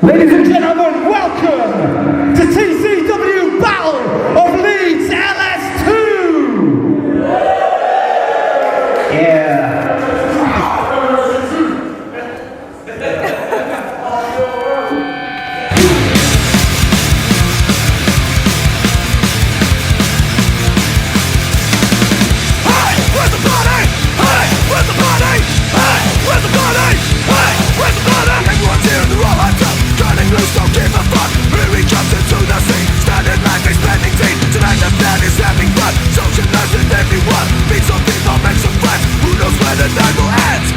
Ladies and gentlemen, welcome to TCW Battle of Leeds LS2! Yeah. Loose, don't give a fuck. Here he comes into the scene. Standing like a spending team. Tonight the plan is having fun. Socializing everyone. Meet some people, make some friends. Who knows where the night will end?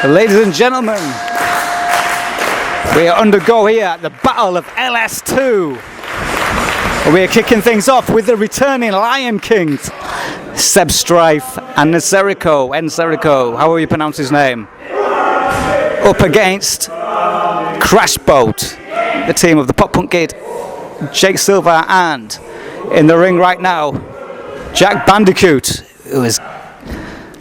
Ladies and gentlemen, we are undergo here at the Battle of LS2. We are kicking things off with the returning Lion Kings, Sebb, Strife and Nsereko, how will you pronounce his name? Up against Crashboat, the team of the Pop Punk Kid, Jake Silver, and in the ring right now, Jack Bandicoot, who is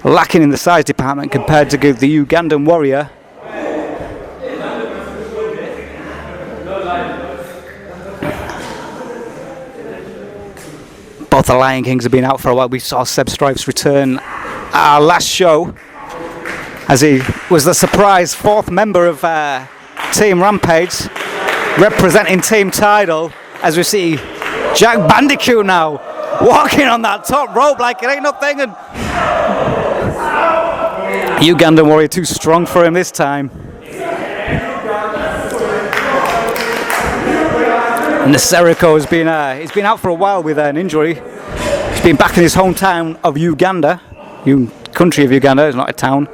lacking in the size department compared to the Ugandan Warrior. Both the Lion Kings have been out for a while. We saw Sebb Strife's return our last show as he was the surprise fourth member of Team Rampage representing Team Tidal, as we see Jack Bandicoot now walking on that top rope like it ain't nothing, and Ugandan Warrior too strong for him this time. Nsereko has been he's been out for a while with an injury. He's been back in his hometown of Uganda, country of Uganda, it's not a town,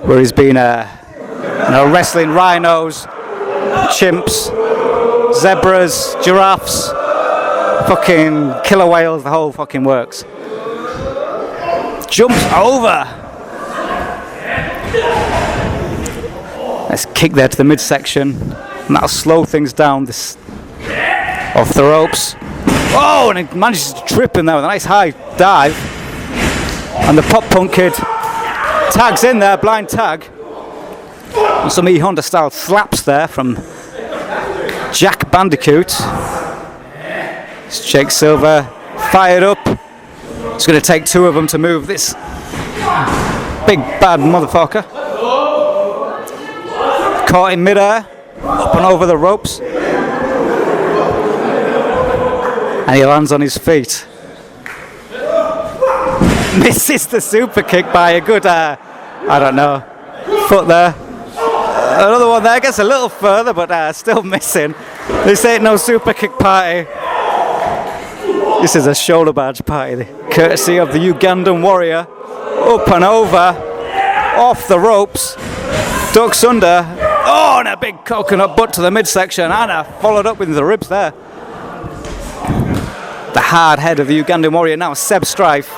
where he's been wrestling rhinos, chimps, zebras, giraffes, fucking killer whales, the whole fucking works. Jumps over. Let's kick there to the midsection, and that'll slow things down. This off the ropes. Oh, and he manages to trip in there with a nice high dive. And the Pop Punk Kid tags in there, blind tag. And some E-Honda style slaps there from Jack Bandicoot. It's Jake Silver fired up. It's going to take two of them to move this big bad motherfucker. Caught in midair, up and over the ropes. And he lands on his feet. Misses the super kick by a good, foot there. Another one there, gets a little further, but still missing. This ain't no super kick party. This is a shoulder barge party, courtesy of the Ugandan Warrior. Up and over, off the ropes, ducks under. Oh, and a big coconut butt to the midsection, and followed up with the ribs there. The hard head of the Ugandan Warrior now, Sebb Strife,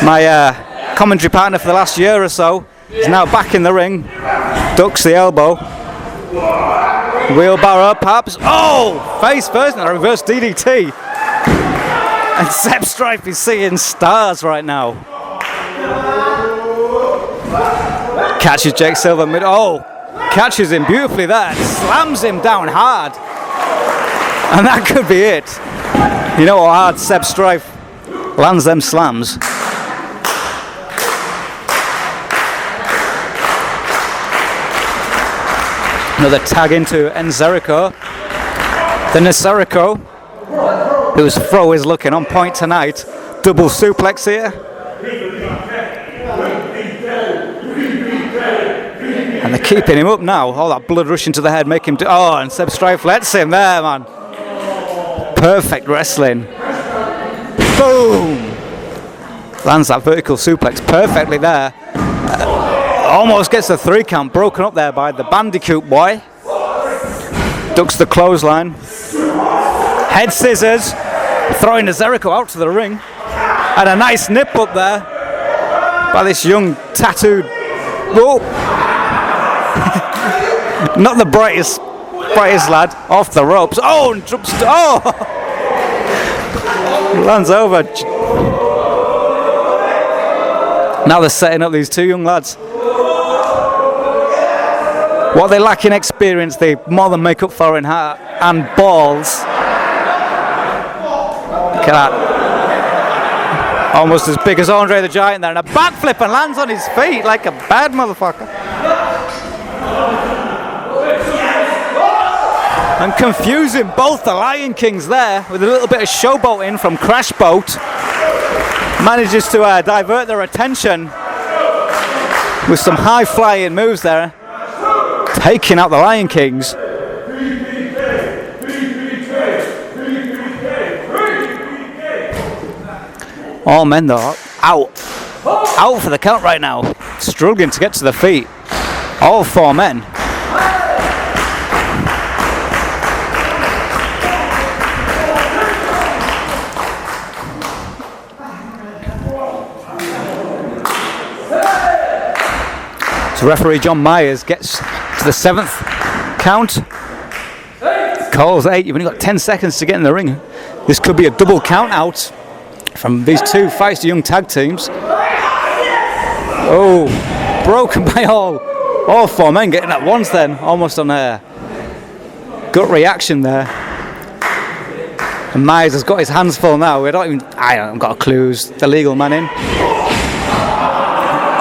my commentary partner for the last year or so, is now back in the ring. Ducks the elbow. Wheelbarrow, perhaps. Oh, face first, and a reverse DDT. And Sebb Strife is seeing stars right now. Catches Jake Silver mid. Oh, catches him beautifully there. Slams him down hard. And that could be it. You know how hard Sebb Strife lands them slams. Another tag into Nsereko. The Nsereko, whose throw is looking on point tonight. Double suplex here. And they're keeping him up now. All that blood rushing to the head, make him do. Oh, and Sebb Strife lets him there, man. Perfect wrestling. Boom! Lands that vertical suplex perfectly there. Almost gets the 3 count, broken up there by the Bandicoot boy. Ducks the clothesline. Head scissors, throwing Nsereko out to the ring. And a nice nip up there by this young tattooed. Whoa! Not the brightest lad. Off the ropes. Oh, and jumps. Oh! Lands over. Now they're setting up these 2 young lads. What they lack in experience, they more than make up for in heart and balls. Look at that. Almost as big as Andre the Giant there, and a backflip and lands on his feet like a bad motherfucker. And confusing both the Lion Kings there with a little bit of showboating from Crashboat. Manages to divert their attention with some high-flying moves there, taking out the Lion Kings. All men though, out for the count right now, struggling to get to the feet. All 4 men. So referee John Myers gets to the 7th count. Calls 8. You've only got 10 seconds to get in the ring. This could be a double count out from these 2 feisty young tag teams. Oh, broken by all 4 men getting at once then. Almost on a gut reaction there. And Myers has got his hands full now. I haven't got a clue who's the legal man in.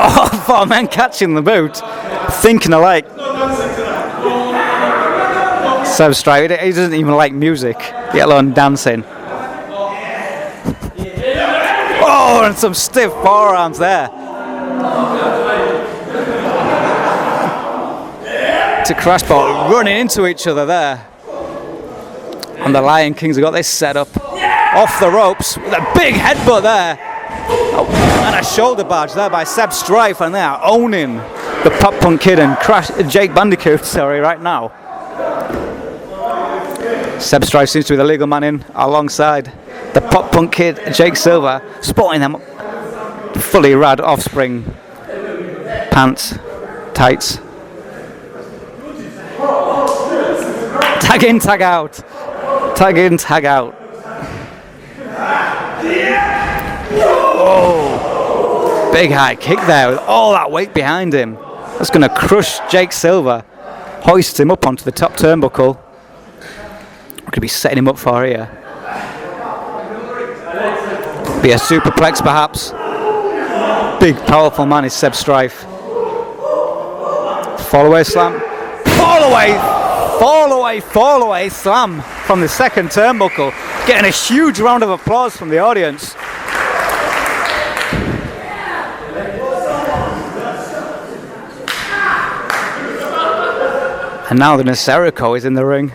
All 4 men catching the boot, thinking alike. Sebb Strife, he doesn't even like music, let alone dancing. Oh, and some stiff forearms there. To Crashboat, running into each other there. And the Lion Kings have got this set up. Off the ropes, with a big headbutt there. Oh, and a shoulder barge there by Sebb Strife, and they are owning the Pop Punk Kid and Jake Bandicoot, right now. Sebb Strife seems to be the legal man in alongside the Pop Punk Kid, Jake Silver, sporting them fully rad Offspring pants, tights. Tag in, tag out. Tag in, tag out. Oh, big high kick there with all that weight behind him. That's going to crush Jake Silver, hoist him up onto the top turnbuckle. Could be setting him up for here. Be a superplex perhaps. Big powerful man is Sebb Strife. Fall away slam. Fall away slam from the second turnbuckle. Getting a huge round of applause from the audience. And now the Nsereko is in the ring.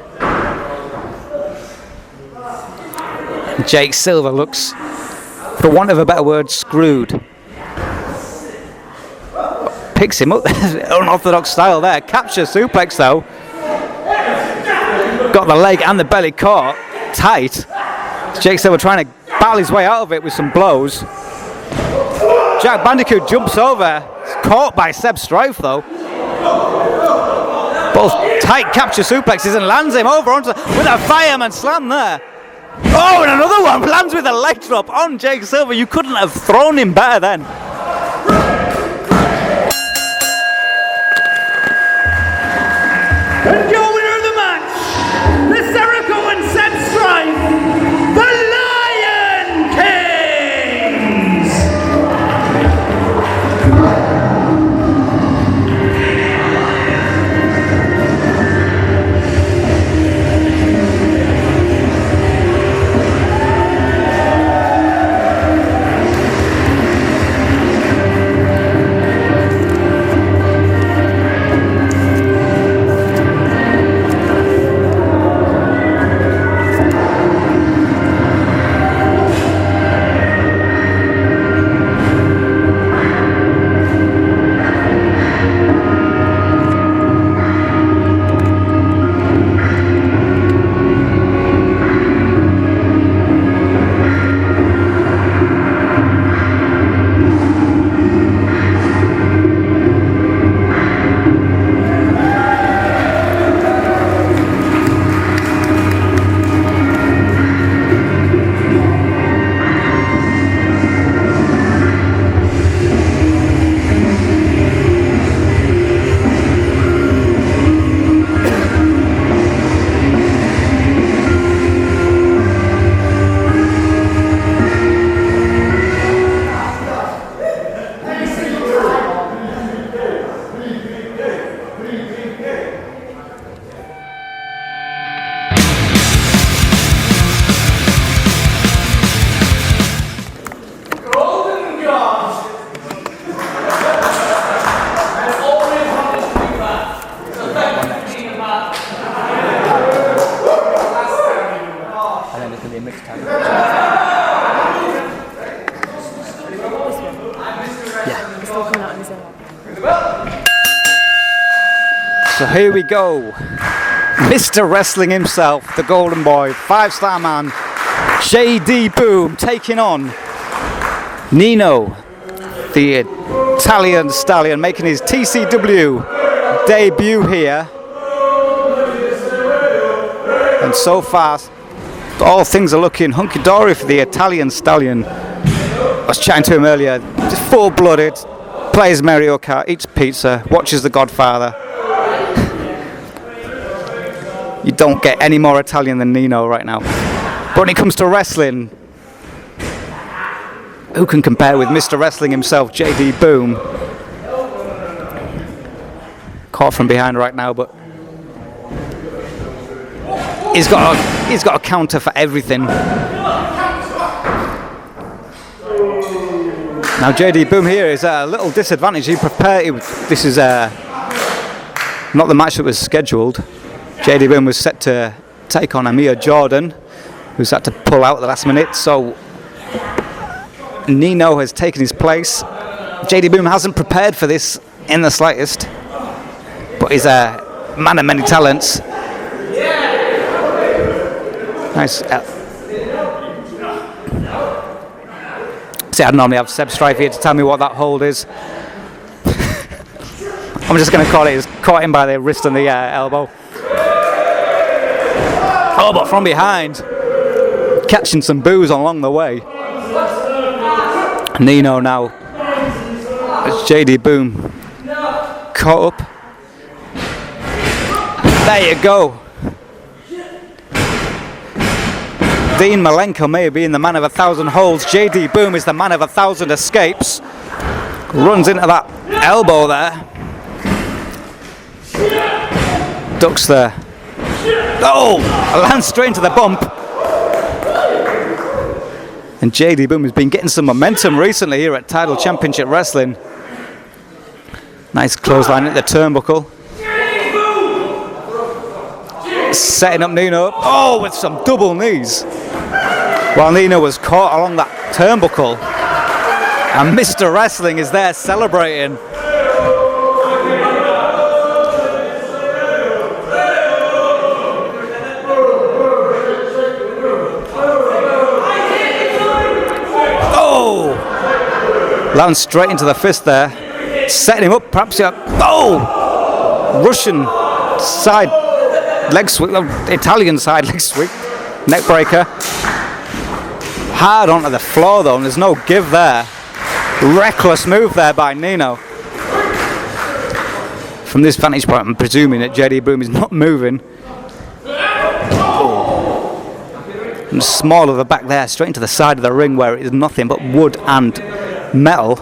Jake Silver looks, for want of a better word, screwed. Picks him up, unorthodox style there. Capture suplex though. Got the leg and the belly caught tight. Jake Silver trying to battle his way out of it with some blows. Jack Bandicoot jumps over. It's caught by Sebb Strife though. Both tight capture suplexes and lands him over onto with a fireman slam there. Oh, and another one lands with a leg drop on Jake Silver. You couldn't have thrown him better then. And your winner of the match, Nsereko and Sebb Strife, the Lion Kings! So here we go. Mr. Wrestling himself, the Golden Boy, 5-star man, JD Boom, taking on Nino, the Italian stallion, making his TCW debut here. And so far, all things are looking hunky-dory for the Italian stallion. I was chatting to him earlier, just full-blooded, plays Mario Kart, eats pizza, watches The Godfather. You don't get any more Italian than Nino right now. But when it comes to wrestling, who can compare with Mr. Wrestling himself, JD Boom? Caught from behind right now, but he's got a counter for everything. Now JD Boom here is at a little disadvantage. This is not the match that was scheduled. JD Boom was set to take on Amir Jordan, who's had to pull out at the last minute. So Nino has taken his place. JD Boom hasn't prepared for this in the slightest, but he's a man of many talents. Nice. See, I'd normally have Sebb Strife here to tell me what that hold is. I'm just going to call it as caught him by the wrist and the elbow. Oh, but from behind, catching some boos along the way. Nino now, as JD Boom caught up. There you go. Dean Malenko may be the man of 1,000 holds. JD Boom is the man of 1,000 escapes. Runs into that elbow there. Ducks there. Oh! Lands straight into the bump. And JD Boom has been getting some momentum recently here at Tidal Championship Wrestling. Nice clothesline at the turnbuckle. Setting up Nino. Oh, with some double knees. While Nino was caught along that turnbuckle. And Mr. Wrestling is there celebrating. Lands straight into the fist there. Setting him up, perhaps. Oh! Russian side leg sweep, Italian side leg sweep. Neck breaker. Hard onto the floor though, and there's no give there. Reckless move there by Nino. From this vantage point, I'm presuming that JD Boom is not moving. Oh. And small of the back there, straight into the side of the ring where it is nothing but wood and metal,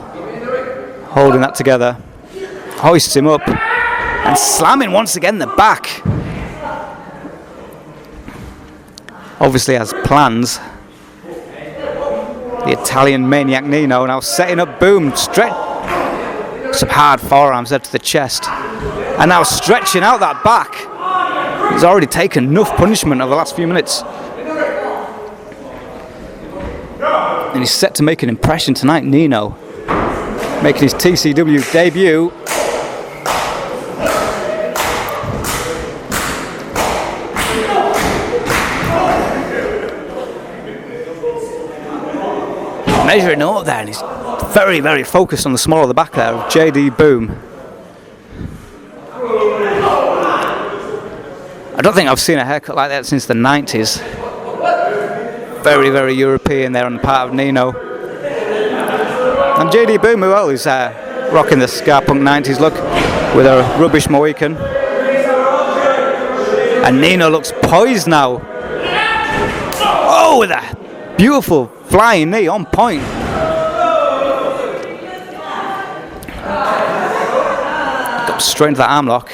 holding that together. Hoists him up and slamming once again the back. Obviously has plans. The Italian maniac Nino now setting up Boom. Some hard forearms there to the chest. And now stretching out that back. He's already taken enough punishment over the last few minutes. And he's set to make an impression tonight, Nino. Making his TCW debut. Measuring up there, and he's very, very focused on the small of the back there of JD Boom. I don't think I've seen a haircut like that since the 90s. Very, very European there on the part of Nino. And JD Boom, well, is rocking the Scarpunk 90s look with a rubbish Mohican. And Nino looks poised now. Oh, with a beautiful flying knee on point. Got straight into the arm lock.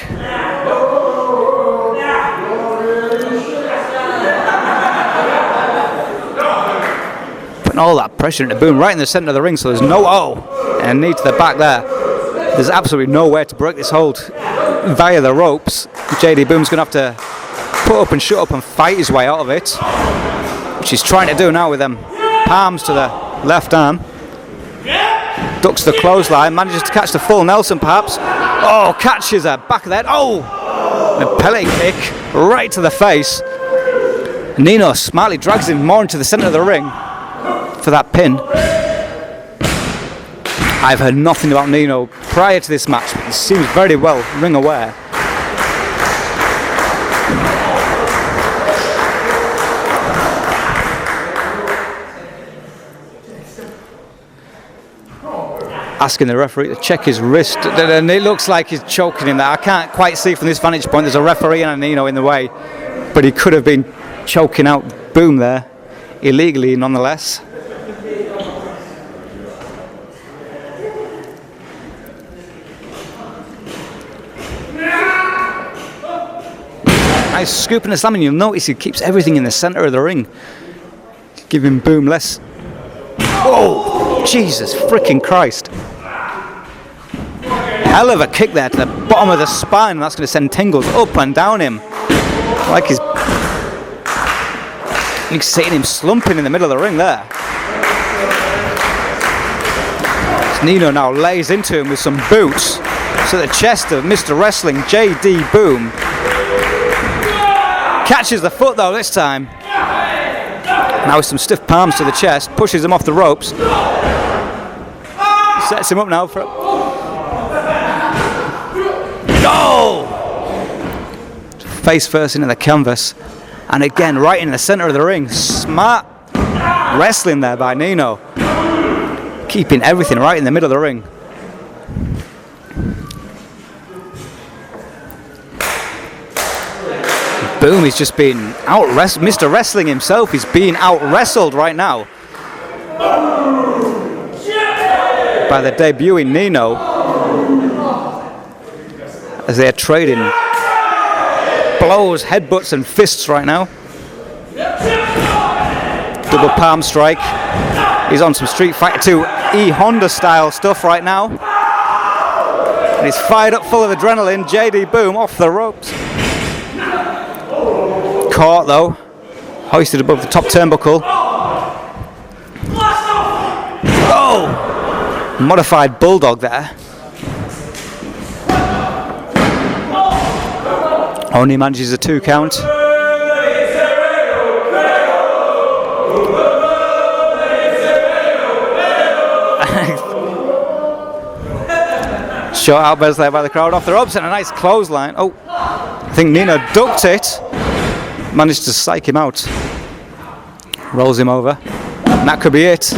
Putting all that pressure into Boom right in the centre of the ring, so there's no and a knee to the back there. There's absolutely nowhere to break this hold via the ropes. JD Boom's going to have to put up and shut up and fight his way out of it, which he's trying to do now with them palms to the left arm. Ducks the clothesline, manages to catch the full Nelson perhaps. Oh, catches her back of that. Oh! The Pele kick right to the face. Nino smartly drags him more into the centre of the ring for that pin. I've heard nothing about Nino prior to this match, but he seems very well ring aware. Asking the referee to check his wrist, and it looks like he's choking him there. I can't quite see from this vantage point. There's a referee and a Nino in the way, but he could have been choking out Boom there, illegally nonetheless. Nice scoop and a slam, and you'll notice he keeps everything in the centre of the ring, giving Boom less. Oh, Jesus freaking Christ. Hell of a kick there to the bottom of the spine, and that's going to send tingles up and down him. Like you can see him slumping in the middle of the ring there. As Nino now lays into him with some boots to the chest of Mr. Wrestling, JD Boom. Catches the foot though this time. Now with some stiff palms to the chest, pushes him off the ropes. Sets him up now for... No! Face first into the canvas. And again, right in the centre of the ring. Smart wrestling there by Nino. Keeping everything right in the middle of the ring. Boom, he's just been out-wrestled. Mr. Wrestling himself is being out-wrestled right now by the debuting Nino, as they're trading blows, headbutts and fists right now. Double palm strike. He's on some Street Fighter 2 E-Honda style stuff right now. And he's fired up, full of adrenaline. JD Boom off the ropes. Caught though, hoisted above the top turnbuckle. Oh! Modified bulldog there. Only manages a 2 count. Short outburst there by the crowd, off the ropes, and a nice clothesline. Oh, I think Nino ducked it. Managed to psych him out. Rolls him over. And that could be it.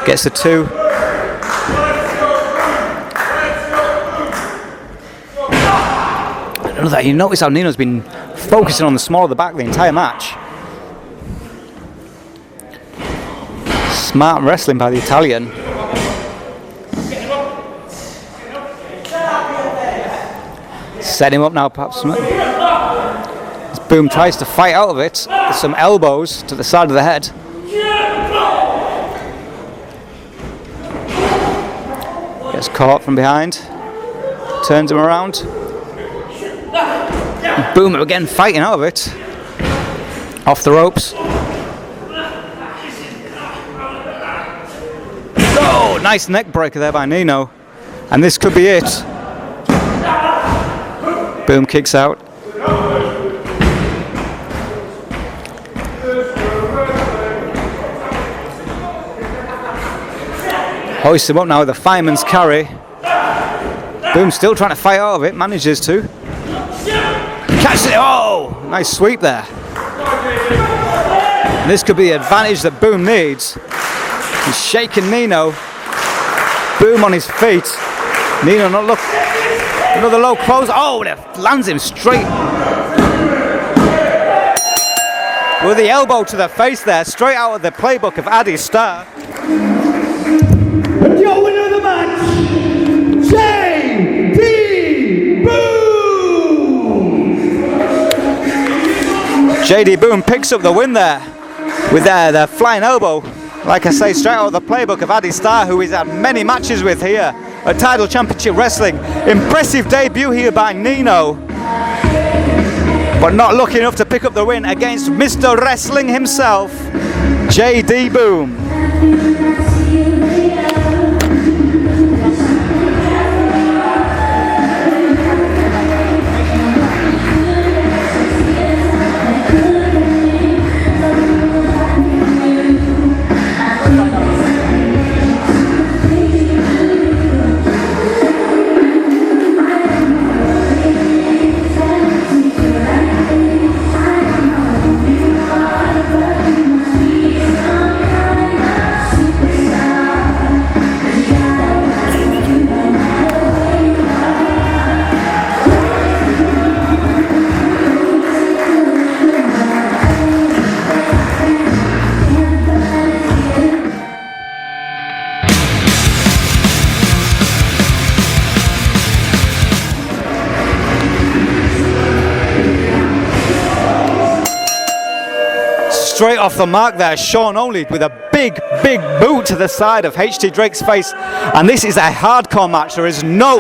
Gets the 2. Another, you notice how Nino's been focusing on the small of the back the entire match. Smart wrestling by the Italian. Set him up now, perhaps. As Boom tries to fight out of it with some elbows to the side of the head. Gets caught from behind. Turns him around. And Boom again fighting out of it. Off the ropes. Oh, nice neck breaker there by Nino. And this could be it. Boom kicks out. Hoists him up now with a fireman's carry. Boom still trying to fight out of it, manages to. Catches it, oh! Nice sweep there. And this could be the advantage that Boom needs. He's shaking Nino. Boom on his feet. Nino not looking. Another low close. Oh, it lands him straight with the elbow to the face there, straight out of the playbook of Addy Starr. And your winner of the match, JD Boom! JD Boom picks up the win there with the flying elbow. Like I say, straight out of the playbook of Addy Starr, who he's had many matches with here at Tidal Championship Wrestling. Impressive debut here by Nino, but not lucky enough to pick up the win against Mr. Wrestling himself, JD Boom. straight off the mark there. Sean Only with a big boot to the side of HT Drake's face. And this is a hardcore match. There is no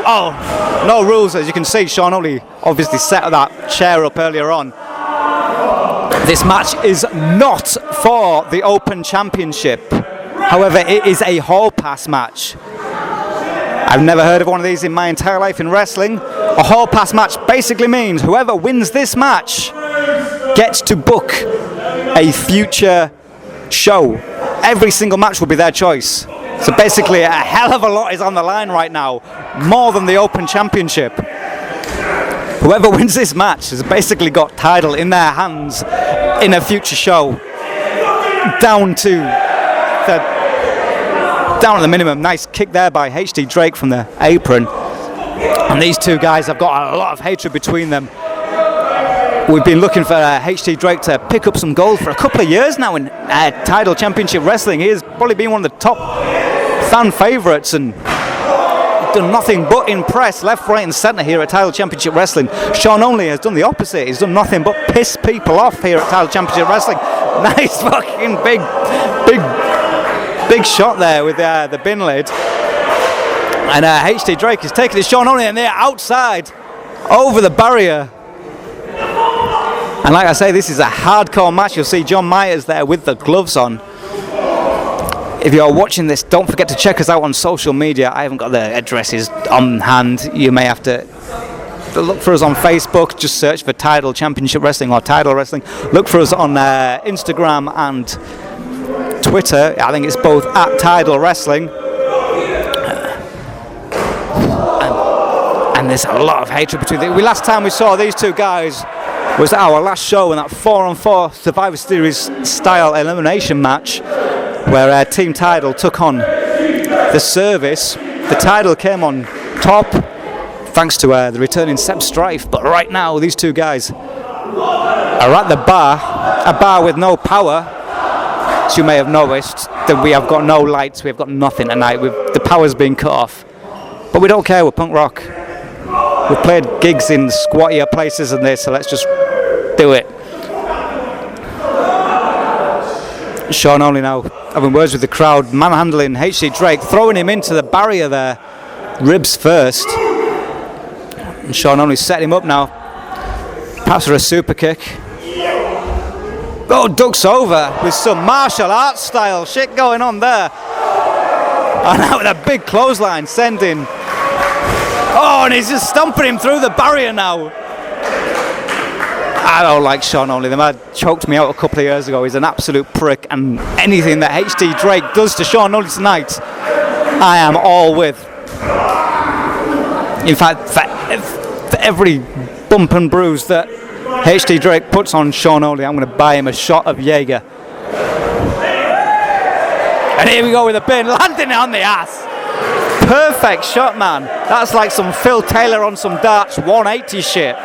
rules. As you can see, Sean Only obviously set that chair up earlier on. This match is not for the Open Championship. However, it is a hall pass match. I've never heard of one of these in my entire life in wrestling. A hall pass match basically means whoever wins this match gets to book a future show. Every single match will be their choice. So basically a hell of a lot is on the line right now, more than the Open Championship. Whoever wins this match has basically got Tidal in their hands in a future show, down to the minimum. Nice kick there by HT Drake from the apron. And these two guys have got a lot of hatred between them. We've been looking for HT Drake to pick up some gold for a couple of years now in Tidal Championship Wrestling. He has probably been one of the top fan favourites and done nothing but impress left, right and centre here at Tidal Championship Wrestling. Sean Only has done the opposite. He's done nothing but piss people off here at Tidal Championship Wrestling. Nice fucking big shot there with the bin lid. And HT Drake is taking it. Sean Only and they're outside over the barrier. And like I say, this is a hardcore match. You'll see John Myers there with the gloves on. If you're watching this, don't forget to check us out on social media. I haven't got the addresses on hand. You may have to look for us on Facebook. Just search for Tidal Championship Wrestling or Tidal Wrestling. Look for us on Instagram and Twitter. I think it's both at Tidal Wrestling. And there's a lot of hatred between them. Last time we saw these two guys was our last show in that 4-on-4 Survivor Series style elimination match where Team Tidal took on the Service. The Tidal came on top thanks to the returning Sebb Strife, but right now these two guys are at the bar, a bar with no power. As you may have noticed, that we have got no lights, we have got nothing tonight, the power's been cut off. But we don't care, we're punk rock. We've played gigs in squattier places than this, so let's just do it. Sean Only now having words with the crowd, manhandling HT Drake, throwing him into the barrier there, ribs first. And Sean Only setting him up now, perhaps for a super kick. Oh, ducks over with some martial arts style shit going on there. And now with a big clothesline sending. Oh, and he's just stomping him through the barrier now. I don't like Sean Only. The man choked me out a couple of years ago. He's an absolute prick, and anything that HT Drake does to Sean Only tonight, I am all with. In fact, for every bump and bruise that HT Drake puts on Sean Only, I'm going to buy him a shot of Jaeger. And here we go with a pin, landing it on the ass. Perfect shot, man. That's like some Phil Taylor on some darts 180 shit.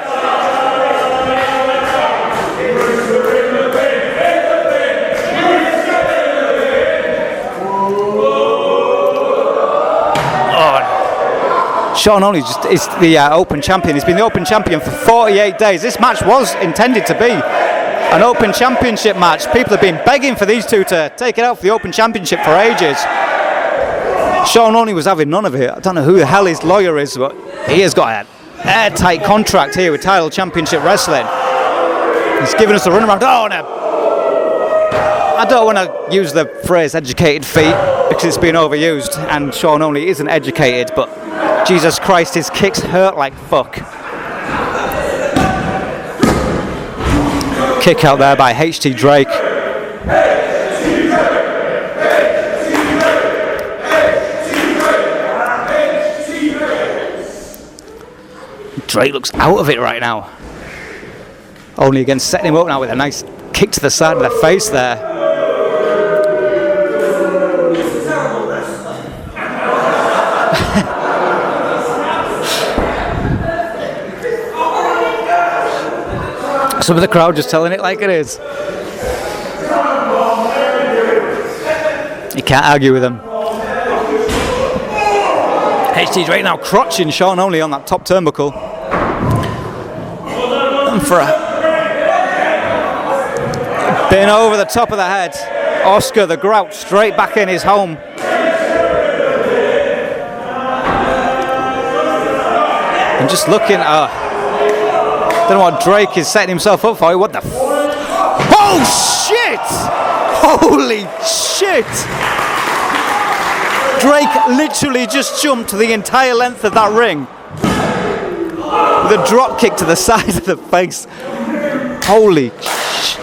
Sean Only just is the Open Champion. He's been the Open Champion for 48 days. This match was intended to be an Open Championship match. People have been begging for these two to take it out for the Open Championship for ages. Sean Only was having none of it. I don't know who the hell his lawyer is, but he has got an airtight contract here with Tidal Championship Wrestling. He's giving us a runaround. Oh, no. I don't want to use the phrase educated feet because it's been overused, and Sean Only isn't educated, but Jesus Christ, his kicks hurt like fuck. Kick out there by HT Drake. Drake looks out of it right now. Only again setting him up now with a nice kick to the side of the face there. Some of the crowd just telling it like it is. You can't argue with them. HT Drake now crotching Sean Only on that top turnbuckle. And for a Been over the top of the head. Oscar the Grouch straight back in his home. And just looking at... don't know what Drake is setting himself up for. What the oh shit! Holy shit! Drake literally just jumped the entire length of that ring. With a drop kick to the side of the face. Holy shit.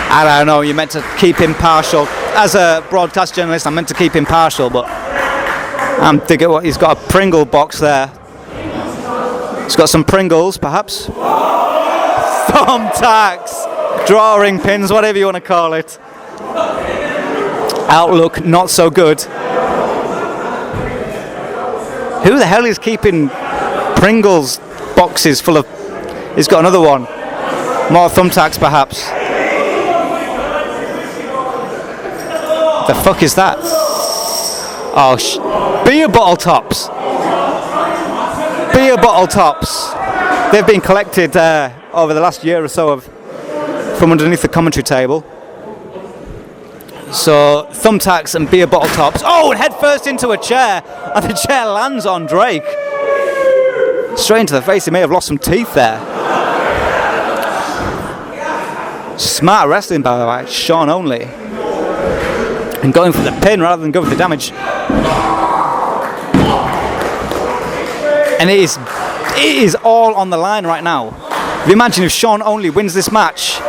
I don't know, you're meant to keep impartial. As a broadcast journalist, I'm meant to keep impartial, but I'm thinking what he's got a Pringle box there. He's got some Pringles, perhaps. Thumbtacks, drawing pins, whatever you want to call it. Outlook not so good. Who the hell is keeping Pringles boxes full of... he's got another one. More thumbtacks, perhaps. The fuck is that? Oh, beer bottle tops. Beer bottle tops. They've been collected over the last year or so from underneath the commentary table. So, thumbtacks and beer bottle tops. Oh, and head first into a chair, and the chair lands on Drake. Straight into the face. He may have lost some teeth there. Smart wrestling, by the way. Sean only. And going for the pin rather than going for the damage. And it is all on the line right now. If you imagine if Sean only wins this match,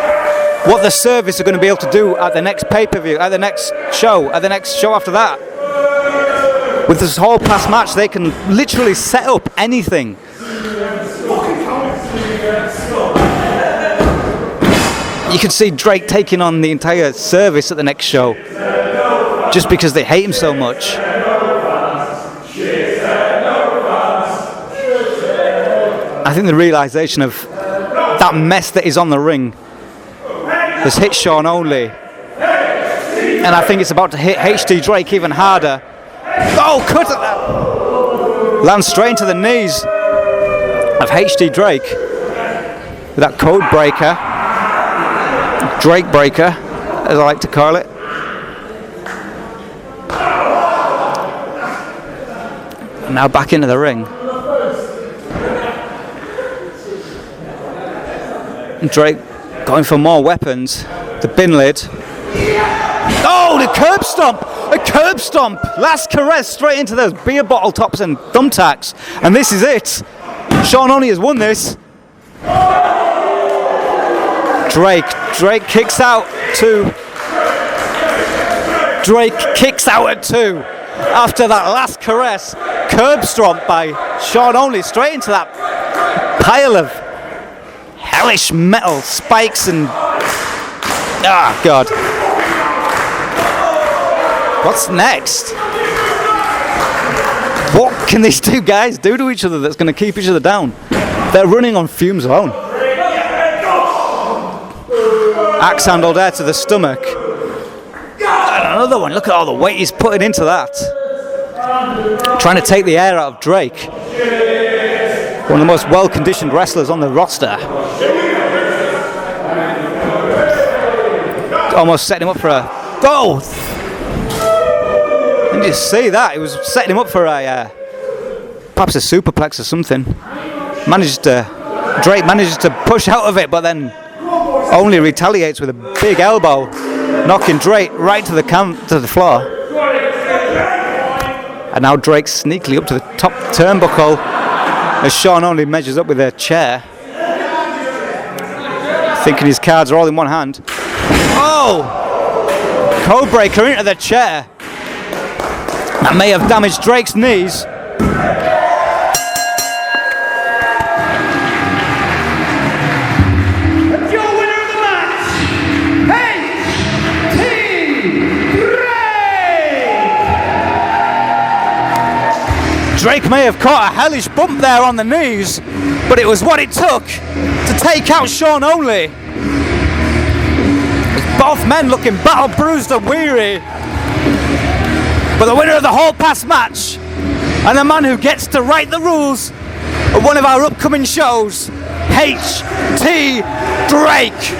what the service are going to be able to do at the next pay-per-view, at the next show after that. With this whole past match, they can literally set up anything. You can see Drake taking on the entire service at the next show, just because they hate him so much. I think the realization of that mess that is on the ring has hit Sean only, and I think it's about to hit HD Drake even harder. Oh, cut it! Lands straight into the knees of HD Drake with that code breaker, Drake breaker, as I like to call it. And now back into the ring. And Drake going for more weapons. The bin lid. Oh, the curb stomp! A curb stomp! Last caress straight into those beer bottle tops and thumbtacks. And this is it. Sean only has won this. Drake kicks out two. Drake kicks out at two. After that last caress, curb stomp by Sean only straight into that pile of hellish metal spikes and... ah, God. What's next? What can these two guys do to each other that's going to keep each other down? They're running on fumes alone. Axe handle there to the stomach. And another one. Look at all the weight he's putting into that. Trying to take the air out of Drake. One of the most well-conditioned wrestlers on the roster. Almost setting him up for a... oh! Didn't you see that? He was setting him up for a... perhaps a superplex or something. Drake manages to push out of it, but then only retaliates with a big elbow, knocking Drake right to the floor. And now Drake sneakily up to the top turnbuckle as Sean only measures up with a chair, thinking his cards are all in one hand. Oh! Code breaker into the chair. That may have damaged Drake's knees. Your winner of the match, HD Drake! Drake may have caught a hellish bump there on the knees, but it was what it took to take out Sean only. Both men looking battle bruised and weary. But the winner of the whole past match, and the man who gets to write the rules of one of our upcoming shows, H.T. Drake.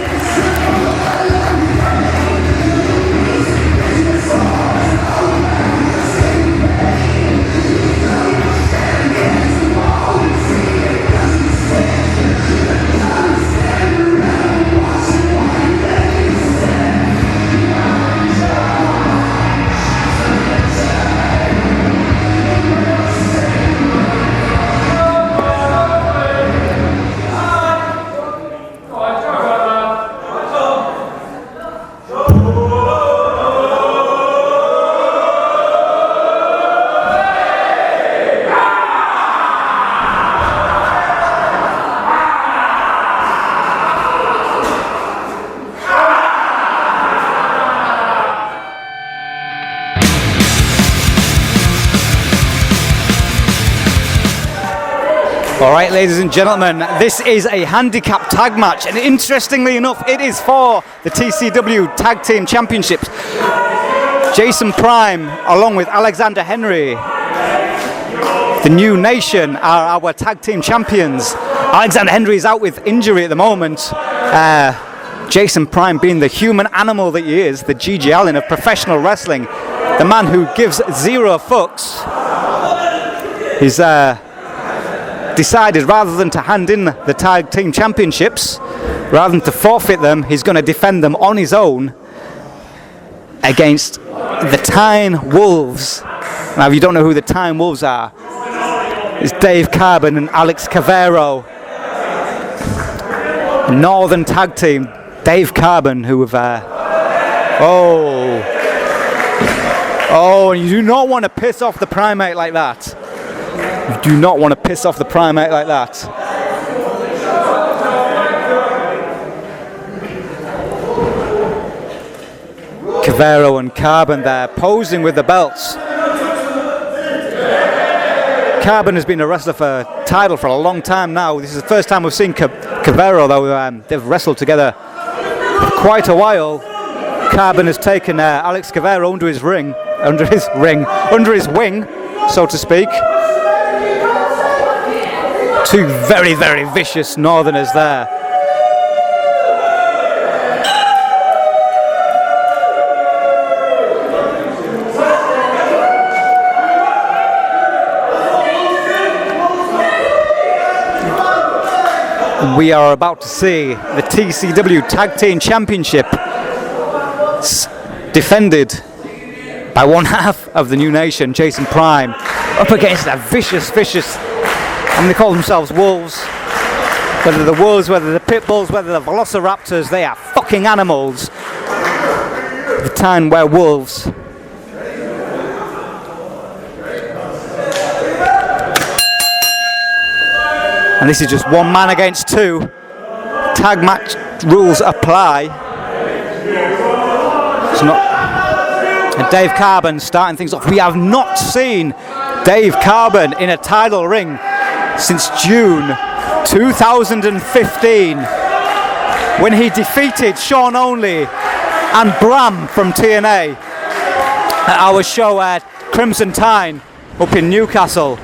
Alright, ladies and gentlemen, this is a handicap tag match, and interestingly enough, it is for the TCW Tag Team Championships. Jason Prime, along with Alexander Henry, the New Nation, are our tag team champions. Alexander Henry is out with injury at the moment. Jason Prime being the human animal that he is, the G.G. Allen of professional wrestling, the man who gives zero fucks. He's decided rather than to hand in the tag team championships, rather than to forfeit them, he's going to defend them on his own against the Tyne Wolves. Now, if you don't know who the Tyne Wolves are, it's Dave Carbon and Alex Kavero, Northern tag team. Dave Carbon, who have and you do not want to piss off the primate like that. You do not want to piss off the primate like that. Kavero and Carbon there, posing with the belts. Carbon has been a wrestler for Tidal for a long time now. This is the first time we've seen Kavero, though. They've wrestled together for quite a while. Carbon has taken Alex Kavero under his wing, so to speak. Two very, very vicious Northerners there. We are about to see the TCW Tag Team Championship defended by one half of the New Nation, Jason Prime, up against a vicious, and they call themselves wolves. Whether the wolves, whether the pit bulls, whether the velociraptors, they are fucking animals. The Tyne were wolves. And this is just one man against two. Tag match rules apply. It's not. And Dave Carbon starting things off. We have not seen Dave Carbon in a title ring since June 2015, when he defeated Sean Only and Bram from TNA at our show at Crimson Tyne up in Newcastle.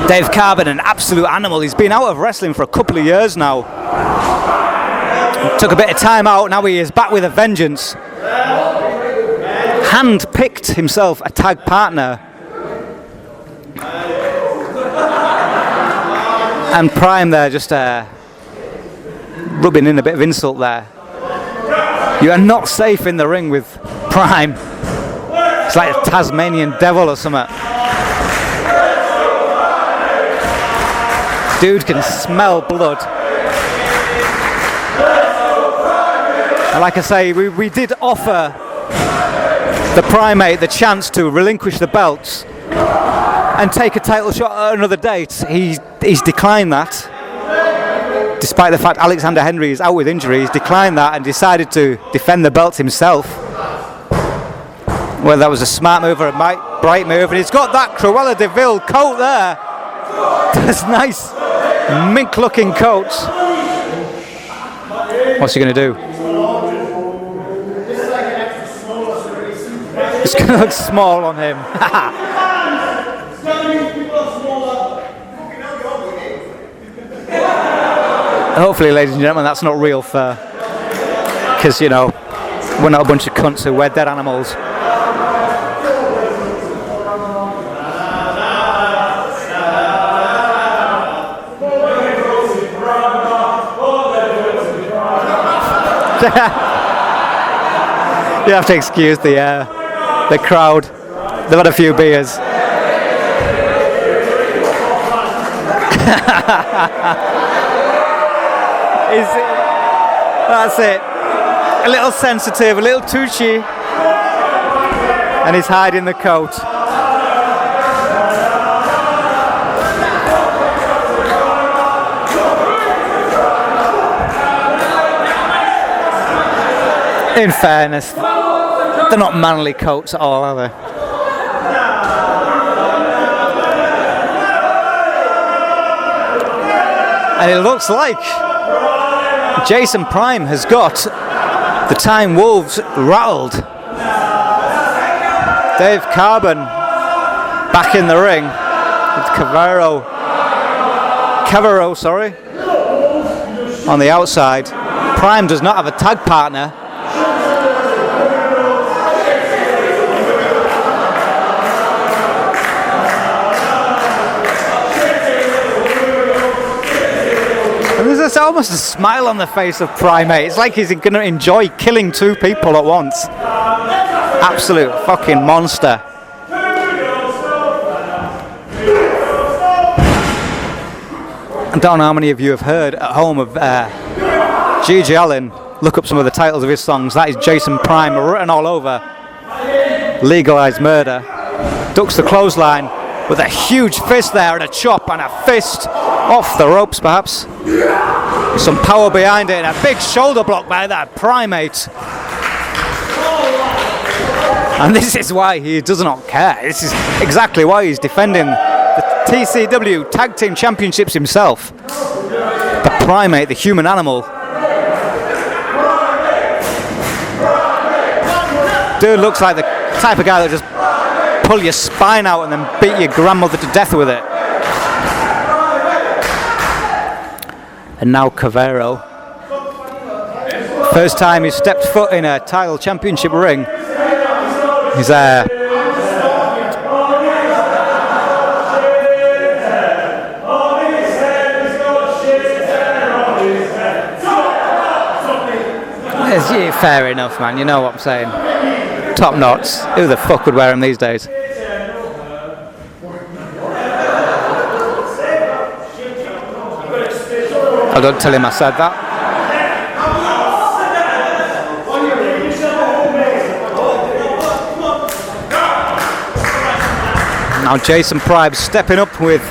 Dave Carbon, an absolute animal. He's been out of wrestling for a couple of years now. Took a bit of time out, now he is back with a vengeance. Hand-picked himself a tag partner. And Prime there just rubbing in a bit of insult there. You are not safe in the ring with Prime. It's like a Tasmanian devil or something. Dude can smell blood. And like I say, we did offer the primate the chance to relinquish the belts and take a title shot at another date. He's declined that. Despite the fact Alexander Henry is out with injury, he's declined that and decided to defend the belts himself. Well, that was a smart move or a bright move, and he's got that Cruella de Vil coat there. That's nice, mink-looking coats. What's he going to do? It's going to look small on him. Hopefully, ladies and gentlemen, that's not real fur. Because, you know, we're not a bunch of cunts who wear dead animals. You have to excuse the crowd. They've had a few beers. That's it. A little sensitive, a little touchy, and he's hiding the coat. In fairness, they're not manly coats at all, are they? And it looks like Jason Prime has got the Tyne Wolves rattled. Dave Carbon back in the ring with Kavero, sorry, on the outside. Prime does not have a tag partner. There's almost a smile on the face of Primate. It's like he's going to enjoy killing two people at once. Absolute fucking monster. I don't know how many of you have heard at home of G.G. Allen. Look up some of the titles of his songs. That is Jason Prime written all over. Legalized Murder. Ducks the clothesline with a huge fist there and a chop and a fist off the ropes perhaps. Some power behind it and a big shoulder block by that Primate. And this is why he does not care. This is exactly why he's defending the TCW Tag Team Championships himself. The Primate, the human animal. Dude looks like the type of guy that just pull your spine out and then beat your grandmother to death with it. And now Kavero. First time he's stepped foot in a Tidal Championship ring. He's there. Fair enough, man. You know what I'm saying. Top knots. Who the fuck would wear them these days? I don't tell him I said that. Now Jason Prime stepping up with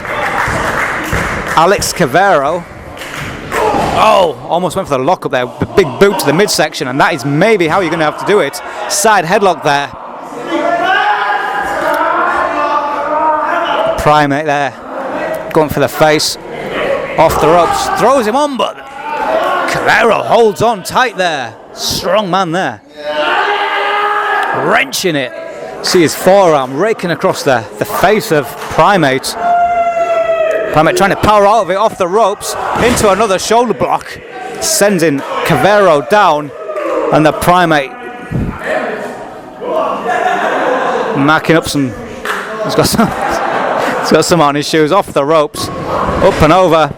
Alex Kavero. Oh, almost went for the lock up there. The big boot to the midsection, and that is maybe how you're going to have to do it. Side headlock there. Primate there. Going for the face. Off the ropes. Throws him on, but Kavero holds on tight there. Strong man there. Wrenching it. See his forearm raking across the face of Primate. Primate trying to power out of it off the ropes into another shoulder block, sending Kavero down, and the Primate marking up some. He's got some on his shoes, off the ropes, up and over,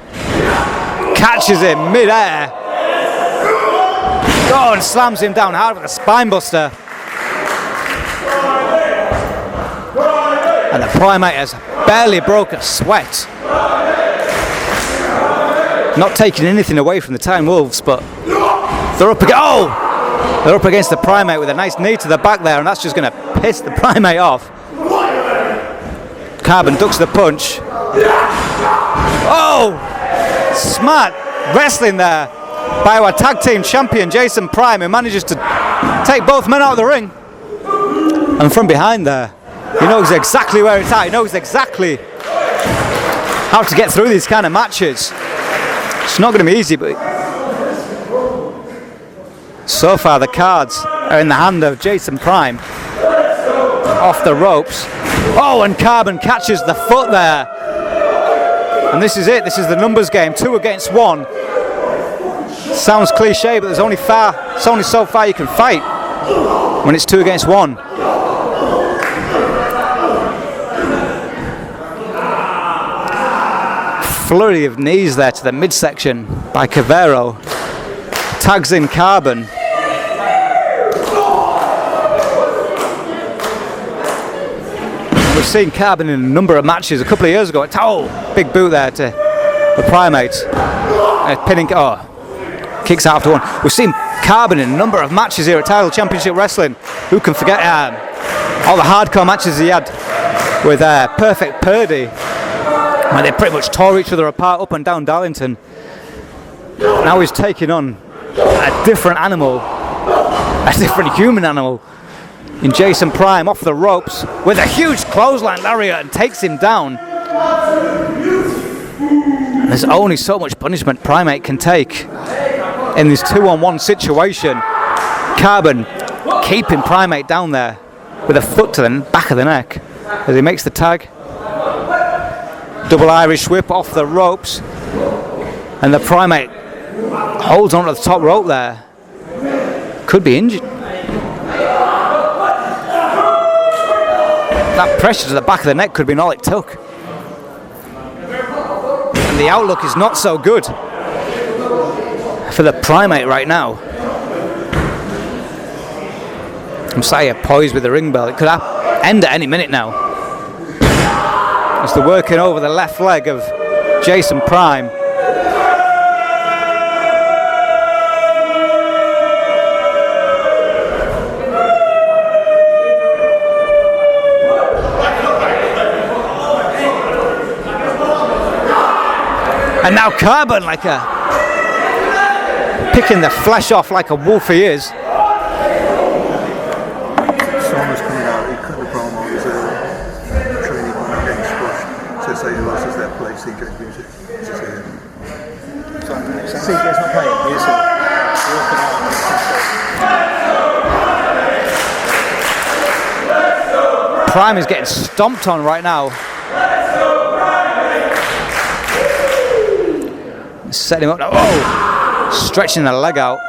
catches him mid-air, oh, and slams him down hard with a spine buster. And the Primate has barely broke a sweat. Not taking anything away from the Tyne Wolves, but they're up against the Primate with a nice knee to the back there, and that's just going to piss the Primate off. Carbon ducks the punch. Oh! Smart wrestling there by our tag team champion Jason Prime, who manages to take both men out of the ring. And from behind there, he knows exactly where it's at. He knows exactly how to get through these kind of matches. It's not going to be easy, but so far the cards are in the hand of Jason Prime. Off the ropes. Oh, and Carbon catches the foot there. And this is it. This is the numbers game. 2 against 1. Sounds cliche, but there's only so far you can fight when it's 2 against 1. Flurry of knees there to the midsection by Kavero. Tags in Carbon. We've seen Carbon in a number of matches a couple of years ago. Big boot there to the Primate. Pinning, kicks out after 1. We've seen Carbon in a number of matches here at Tidal Championship Wrestling. Who can forget all the hardcore matches he had with Perfect Purdy, where they pretty much tore each other apart up and down Darlington. Now he's taking on a different animal, a different human animal, in Jason Prime off the ropes with a huge clothesline lariat and takes him down. There's only so much punishment Primate can take in this 2-on-1 situation. Carbon keeping Primate down there with a foot to the back of the neck as he makes the tag. Double Irish whip off the ropes, and the Primate holds on to the top rope there. Could be injured. That pressure to the back of the neck could have been all it took. And the outlook is not so good for the Primate right now. Messiah poised with the ring bell. It could end at any minute now. As they're working over the left leg of Jason Prime. And now Carbon, picking the flesh off like a wolf he is. Someone's coming out, he cut the promo, he's training when I'm getting squashed. So say who else is there play CJ's music. CJ's not playing music. Prime is getting stomped on right now. Setting him up now. Stretching the leg out,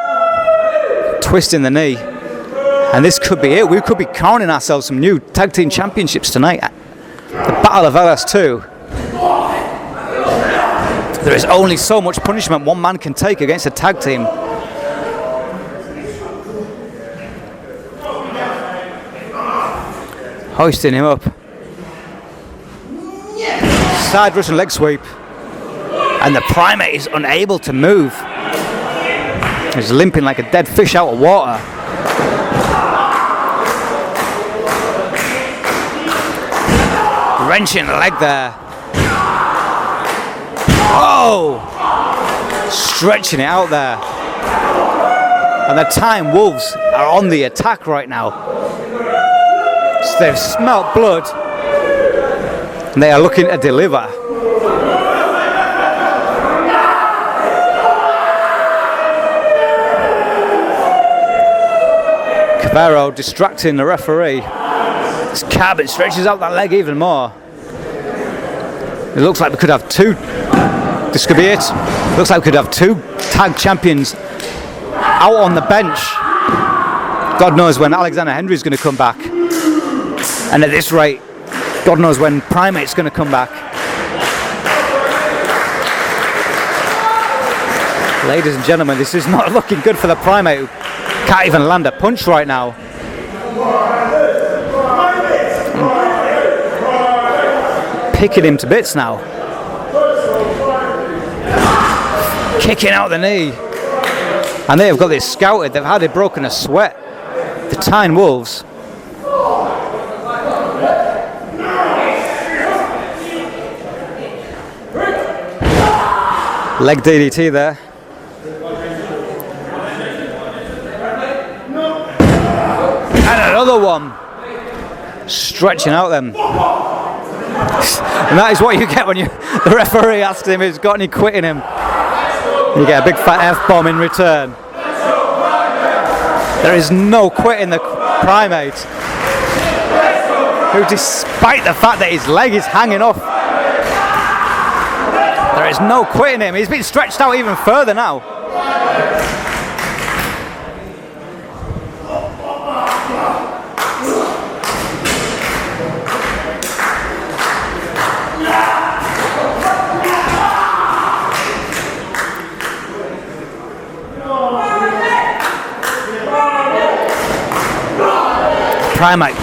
twisting the knee, and this could be it. We could be crowning ourselves some new tag team championships tonight. The Battle of LS2. There is only so much punishment one man can take against a tag team. Hoisting him up. Side Russian leg sweep. And the Primate is unable to move. He's limping like a dead fish out of water. Wrenching the leg there. Stretching it out there. And the Tyne Wolves are on the attack right now. So they've smelt blood. And they are looking to deliver. Kavero distracting the referee. This Carbon stretches out that leg even more. It looks like we could have two. This could be it. Looks like we could have two tag champions out on the bench. God knows when Alexander Henry's going to come back. And at this rate, God knows when Primate's going to come back. Ladies and gentlemen, this is not looking good for the Primate, who can't even land a punch right now. Picking him to bits now. Kicking out the knee. And they have got this scouted. They've hardly broken a sweat. The Tyne Wolves. Leg DDT there. And another one. Stretching out them. And that is what you get when the referee asks him if he's got any quit in him. You get a big fat F-bomb in return. There is no quit in the Primate, who, despite the fact that his leg is hanging off, there is no quit in him. He's been stretched out even further now. Primate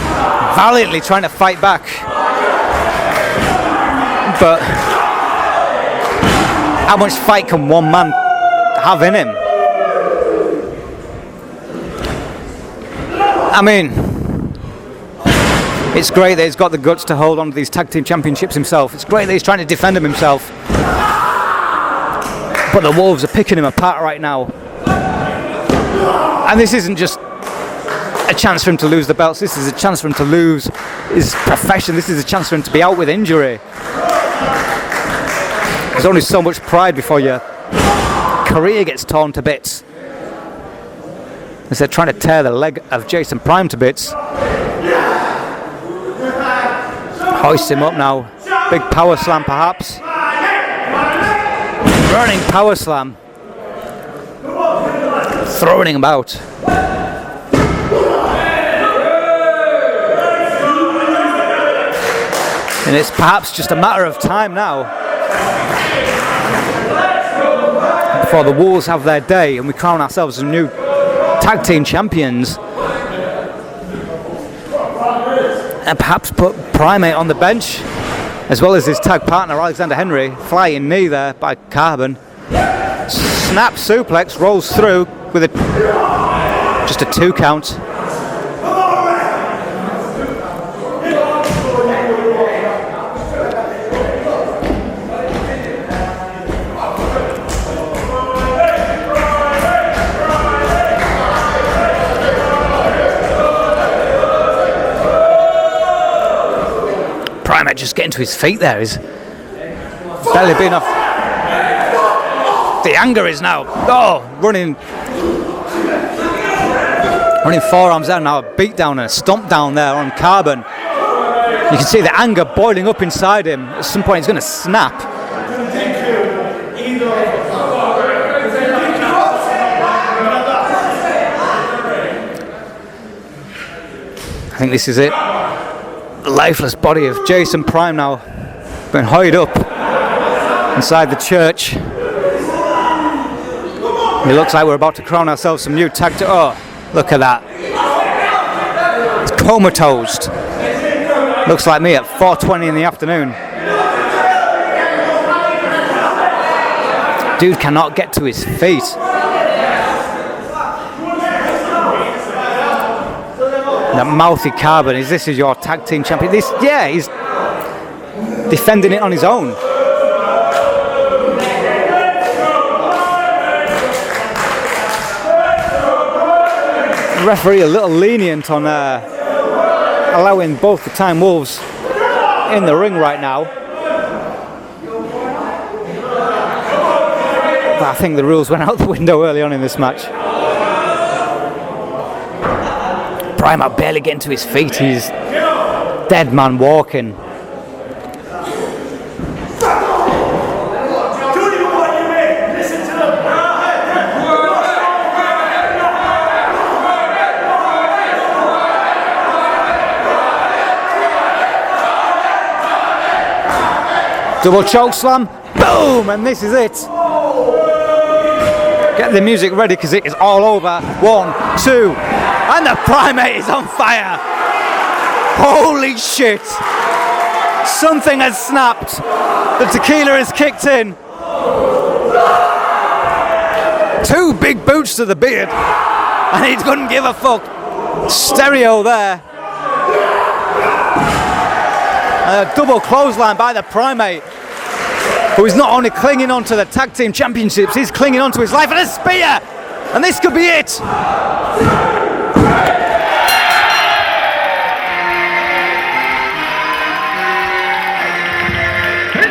valiantly trying to fight back, but how much fight can one man have in him? I mean, it's great that he's got the guts to hold on to these tag team championships himself. It's great that he's trying to defend them himself, but the Wolves are picking him apart right now, and this isn't just a chance for him to lose the belts. This is a chance for him to lose his profession. This is a chance for him to be out with injury. There's only so much pride before your career gets torn to bits. As they're trying to tear the leg of Jason Prime to bits. Hoist him up now. Big power slam perhaps. Running power slam. Throwing him about. And it's perhaps just a matter of time now before the Wolves have their day and we crown ourselves as new tag team champions. And perhaps put Primate on the bench, as well as his tag partner Alexander Henry. Flying knee there by Carbon. Snap suplex, rolls through with just a 2 count. Primate just getting to his feet there. He's barely been off. The anger is now, running forearms down now, a beat down and a stomp down there on Carbon. You can see the anger boiling up inside him. At some point he's going to snap. I think this is it. The lifeless body of Jason Prime now being hoisted up inside the church. It looks like we're about to crown ourselves some new tag team. Oh, look at that. It's comatose. Looks like me at 4:20 in the afternoon. Dude cannot get to his feet. That mouthy Carbon, this is your tag team champion. He's defending it on his own. The referee a little lenient on allowing both the Tyne Wolves in the ring right now. But I think the rules went out the window early on in this match. Prime are barely getting to his feet. He's dead man walking. Double choke slam, boom, and this is it. Get the music ready because it is all over. 1, 2, and the Primate is on fire. Holy shit. Something has snapped. The tequila has kicked in. 2 big boots to the beard, and he couldn't give a fuck. Stereo there. A double clothesline by the Primate, who is not only clinging on to the tag team championships, he's clinging on to his life, and a spear! And this could be it! And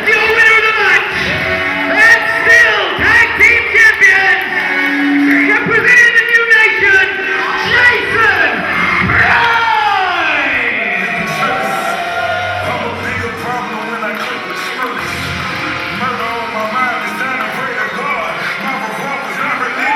your winner of the match, and still tag team champions, representing the new nation, Jason Prime! Murder on my mind is down to pray to God. My performance not related.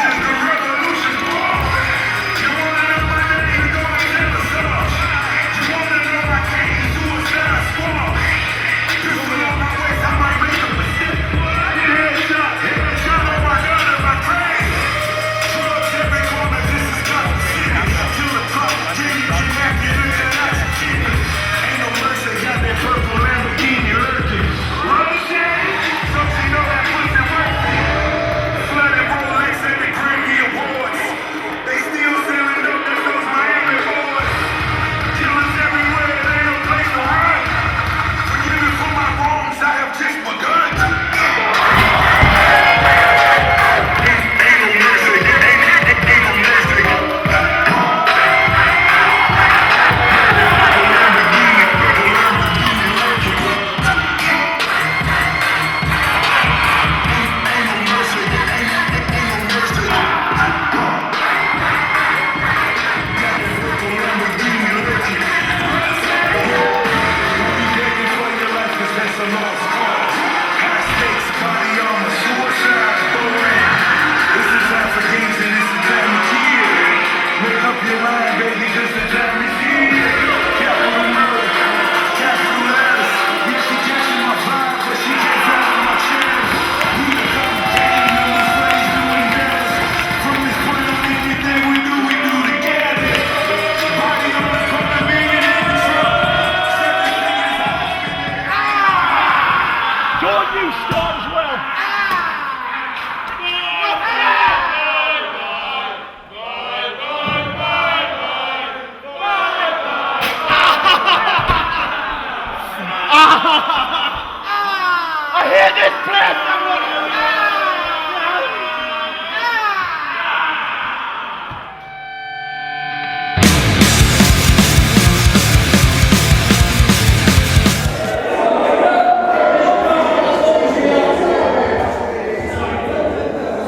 I hear this place!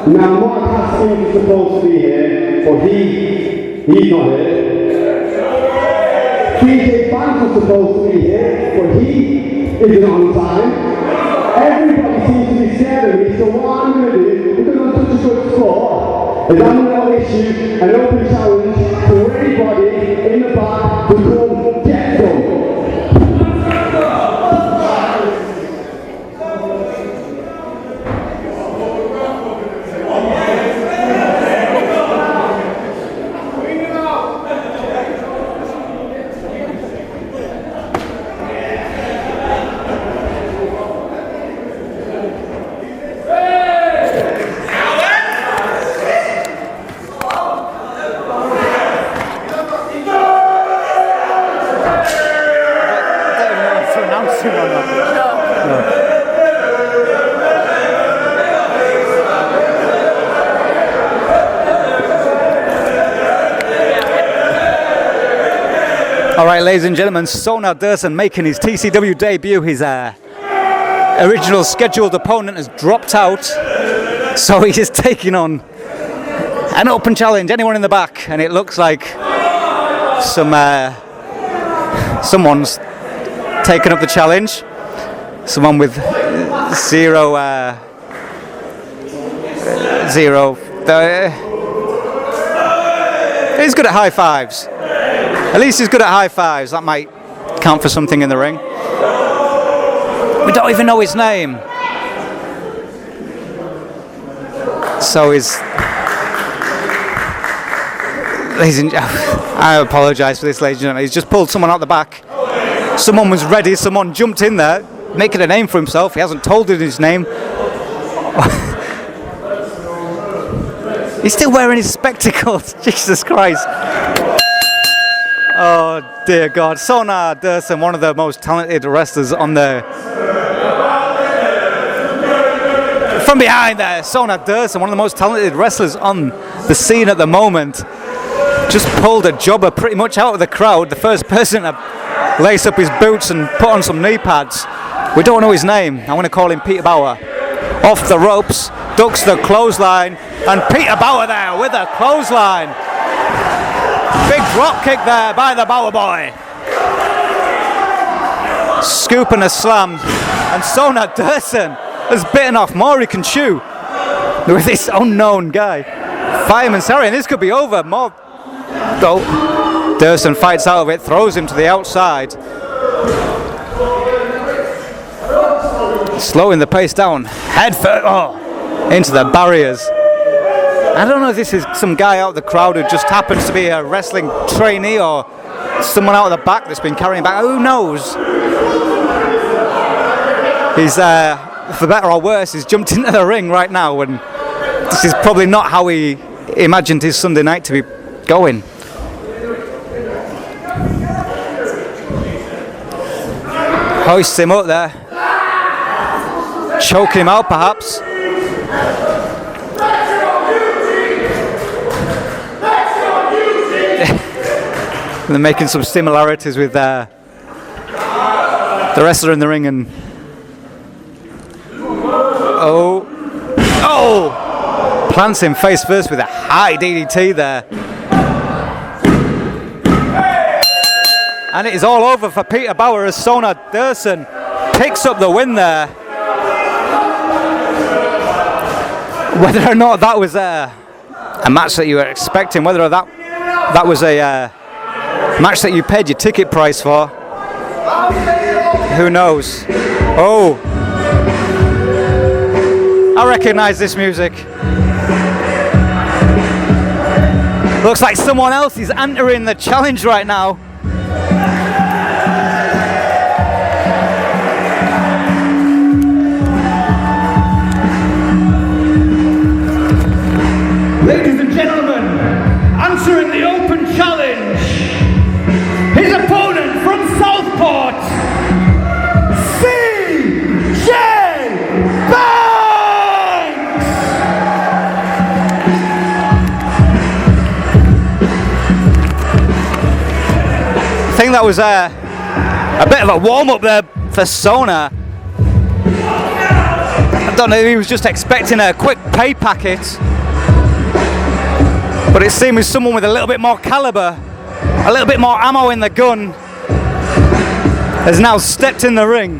Now, Mark Haskins is supposed to be here, but he's not here. DJ Banks is supposed to be here, but he isn't on time. Everybody seems to be scared of me, so what I'm going to do, because I'm such a good sport, is I'm going to issue an open challenge to everybody in the back to come get some. All right, ladies and gentlemen, Sonar Dursun making his TCW debut. His original scheduled opponent has dropped out, so he is taking on an open challenge. Anyone in the back, and it looks like someone's taken up the challenge. Someone with zero. He's good at high fives. At least he's good at high fives. That might count for something in the ring. We don't even know his name. So I apologise for this, ladies and gentlemen. He's just pulled someone out the back. Someone was ready. Someone jumped in there, making a name for himself. He hasn't told it his name. He's still wearing his spectacles. Jesus Christ. Oh dear God. Sonar Dursun, one of the most talented wrestlers on the... From behind there, Sonar Dursun, one of the most talented wrestlers on the scene at the moment. Just pulled a jobber pretty much out of the crowd. The first person to lace up his boots and put on some knee pads. We don't know his name. I'm going to call him Peter Bauer. Off the ropes, ducks the clothesline, and Peter Bauer there with a clothesline. Big drop kick there by the Bauer boy. Scoop and a slam, and Sonar Dursun has bitten off more he can chew with this unknown guy. Fireman Sari, and this could be over. More. Oh, Dursun fights out of it, throws him to the outside. Slowing the pace down, head first, into the barriers. I don't know if this is some guy out of the crowd who just happens to be a wrestling trainee or someone out of the back that's been carrying back. Who knows? He's, for better or worse, he's jumped into the ring right now, and this is probably not how he imagined his Sunday night to be going. Hoists him up there. Choking him out, perhaps. They're making some similarities with the wrestler in the ring, and plants him face first with a high DDT there. And it is all over for Peter Bauer as Sonar Dursun picks up the win there. Whether or not that was a match that you were expecting, whether that was a match that you paid your ticket price for, who knows? Oh, I recognise this music. Looks like someone else is entering the challenge right now. Ladies and gentlemen, answering the open challenge, his opponent from Southport, CJ Banks! I think that was a bit of a warm-up there for Sona. I don't know if he was just expecting a quick pay packet, but it seemed as someone with a little bit more caliber, a little bit more ammo in the gun, has now stepped in the ring.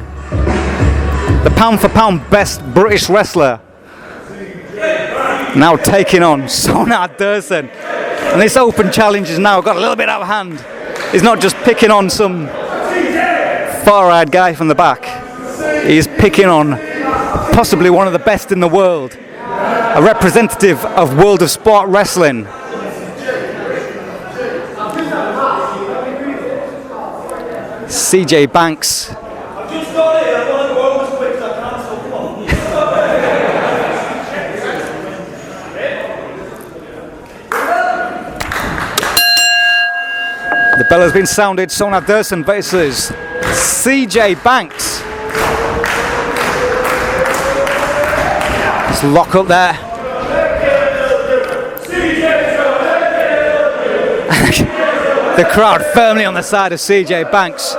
The pound for pound best British wrestler, now taking on Sona Dursun. And this open challenge has now got a little bit out of hand. He's not just picking on some far-eyed guy from the back. He's picking on possibly one of the best in the world, a representative of World of Sport Wrestling. CJ Banks. The bell has been sounded. Sona Dursun versus CJ Banks. Let's lock up there. The crowd firmly on the side of CJ Banks.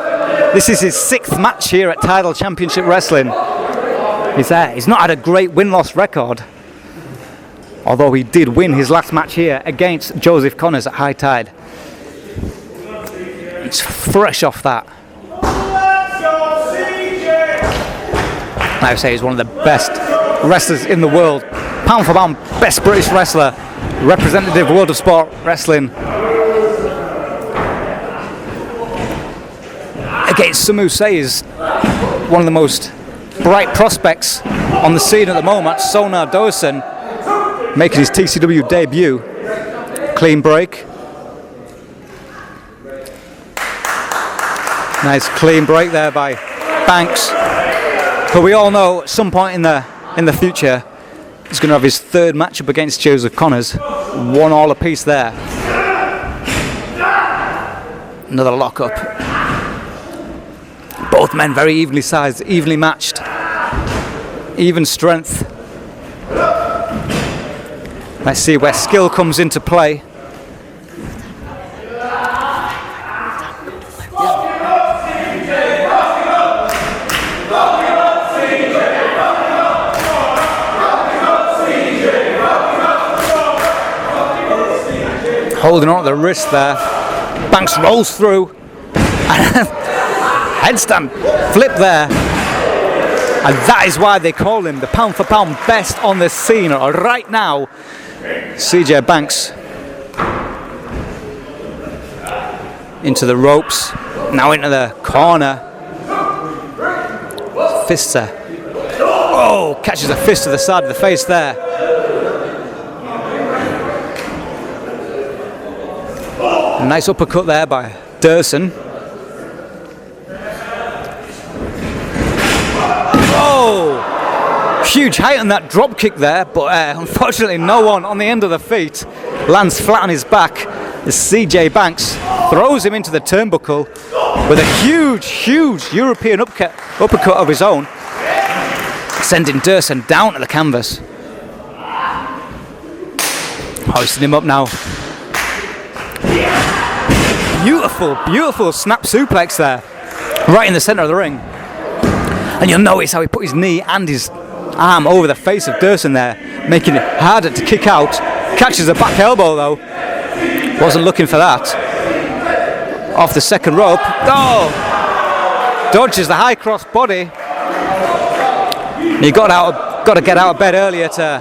This is his 6th match here at Tidal Championship Wrestling. He's not had a great win-loss record, although he did win his last match here against Joseph Connors at High Tide. He's fresh off that. I would say he's one of the best wrestlers in the world. Pound for pound, best British wrestler, representative World of Sport Wrestling. Against some who say is one of the most bright prospects on the scene at the moment, Sona Dursun, making his TCW debut. Clean break. Nice clean break there by Banks. But we all know at some point in the future he's going to have his 3rd matchup against Joseph Connors. 1 all apiece there. Another lockup. Both men very evenly sized, evenly matched. Even strength. Let's see where skill comes into play. Holding on to the wrist there. Banks rolls through. Headstand flip there. And that is why they call him the pound for pound best on the scene right now. CJ Banks. Into the ropes. Now into the corner. Fists there. Oh, catches a fist to the side of the face there. A nice uppercut there by Dursun. Oh! Huge height on that drop kick there, but unfortunately no one on the end of the feet. Lands flat on his back as CJ Banks throws him into the turnbuckle with a huge European uppercut of his own, sending Dursun down to the canvas. Hoisting him up now. Beautiful snap suplex there, right in the centre of the ring. And you'll notice how he put his knee and his arm over the face of Dursun there, making it harder to kick out. Catches a back elbow though. Wasn't looking for that. Off the second rope. Oh! Dodges the high cross body. You got to get out of bed earlier to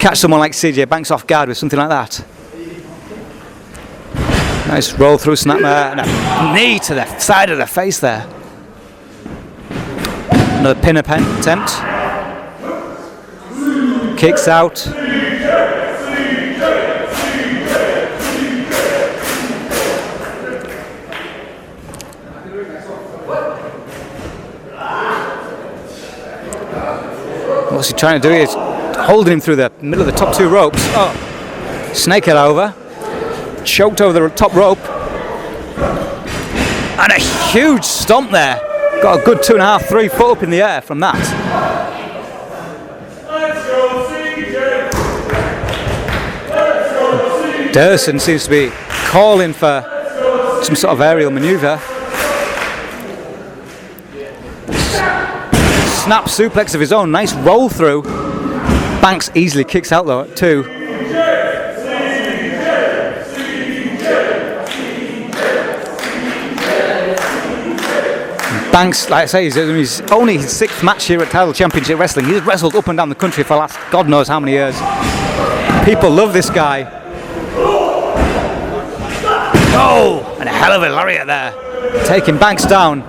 catch someone like CJ Banks off guard with something like that. Nice roll through snap there, and a knee to the side of the face there. Another pin attempt. Kicks out. What's he trying to do here? holding him through the middle of the top 2 ropes. Oh, snake it over, choked over the top rope, and a huge stomp there. Got a good 2.5, 3 foot up in the air from that. Dursun seems to be calling for some sort of aerial manoeuvre. Snap suplex of his own, nice roll through. Banks easily kicks out though, too. Banks, like I say, he's only his 6th match here at Tidal Championship Wrestling. He's wrestled up and down the country for the last God knows how many years. People love this guy. Oh, and a hell of a lariat there. Taking Banks down.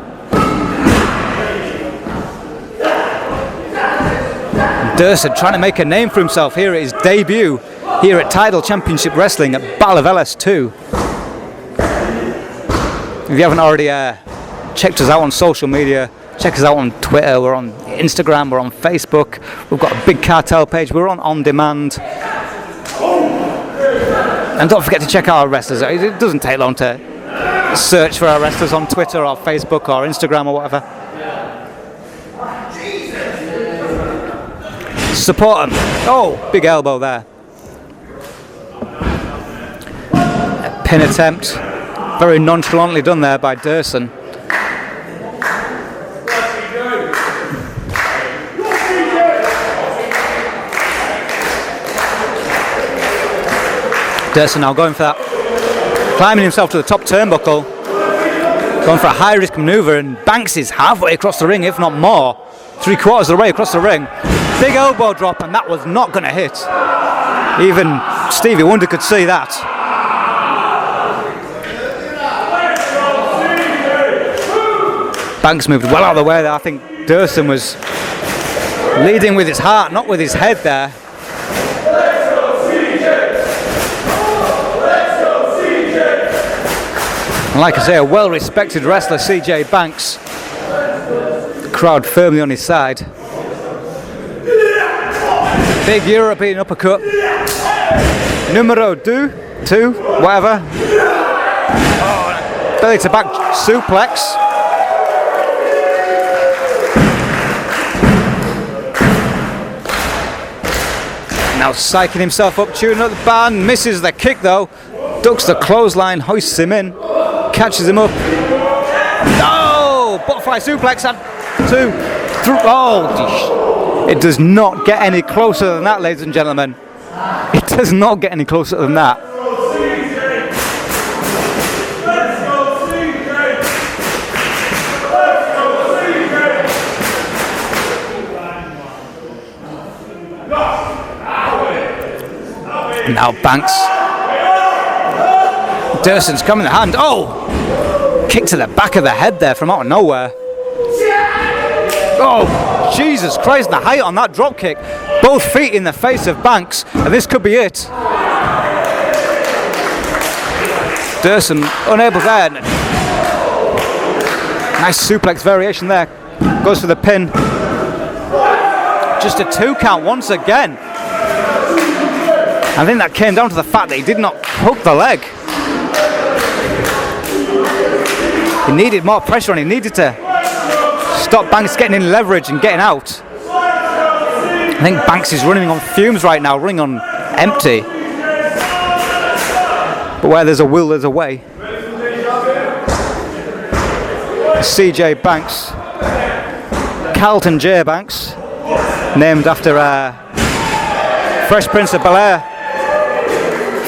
Dursun trying to make a name for himself here at his debut here at Tidal Championship Wrestling at Battle of LS2. If you haven't already checked us out on social media, check us out on Twitter, we're on Instagram, we're on Facebook, we've got a big cartel page, we're on demand. And don't forget to check out our wrestlers. It doesn't take long to search for our wrestlers on Twitter or Facebook or Instagram or whatever. Support them. Oh, big elbow there. A pin attempt. Very nonchalantly done there by Dursun. Dursun now going for that, climbing himself to the top turnbuckle, going for a high risk manoeuvre, and Banks is halfway across the ring, if not more, 3/4 of the way across the ring. Big elbow drop, and that was not going to hit. Even Stevie Wonder could see that. Banks moved well out of the way there. I think Dursun was leading with his heart, not with his head there. And like I say, a well-respected wrestler, CJ Banks. The crowd firmly on his side. Big European uppercut. Numero 2, whatever. Oh, belly to back suplex. Now psyching himself up, tuning up the band, misses the kick though. Ducks the clothesline, hoists him in. Catches him up. Oh! Butterfly suplex and 2, 3. Oh! It does not get any closer than that, ladies and gentlemen. It does not get any closer than that. Now Banks. Dursun's coming the hand. Oh! Kick to the back of the head there from out of nowhere. Oh, Jesus Christ, the height on that drop kick. Both feet in the face of Banks, and this could be it. Dursun unable there. Nice suplex variation there. Goes for the pin. Just a 2 count once again. I think that came down to the fact that he did not hook the leg. He needed more pressure on him. He needed to stop Banks getting in leverage and getting out. I think Banks is running on fumes right now, running on empty. But where there's a will, there's a way. CJ Banks, Carlton J. Banks, named after Fresh Prince of Bel-Air,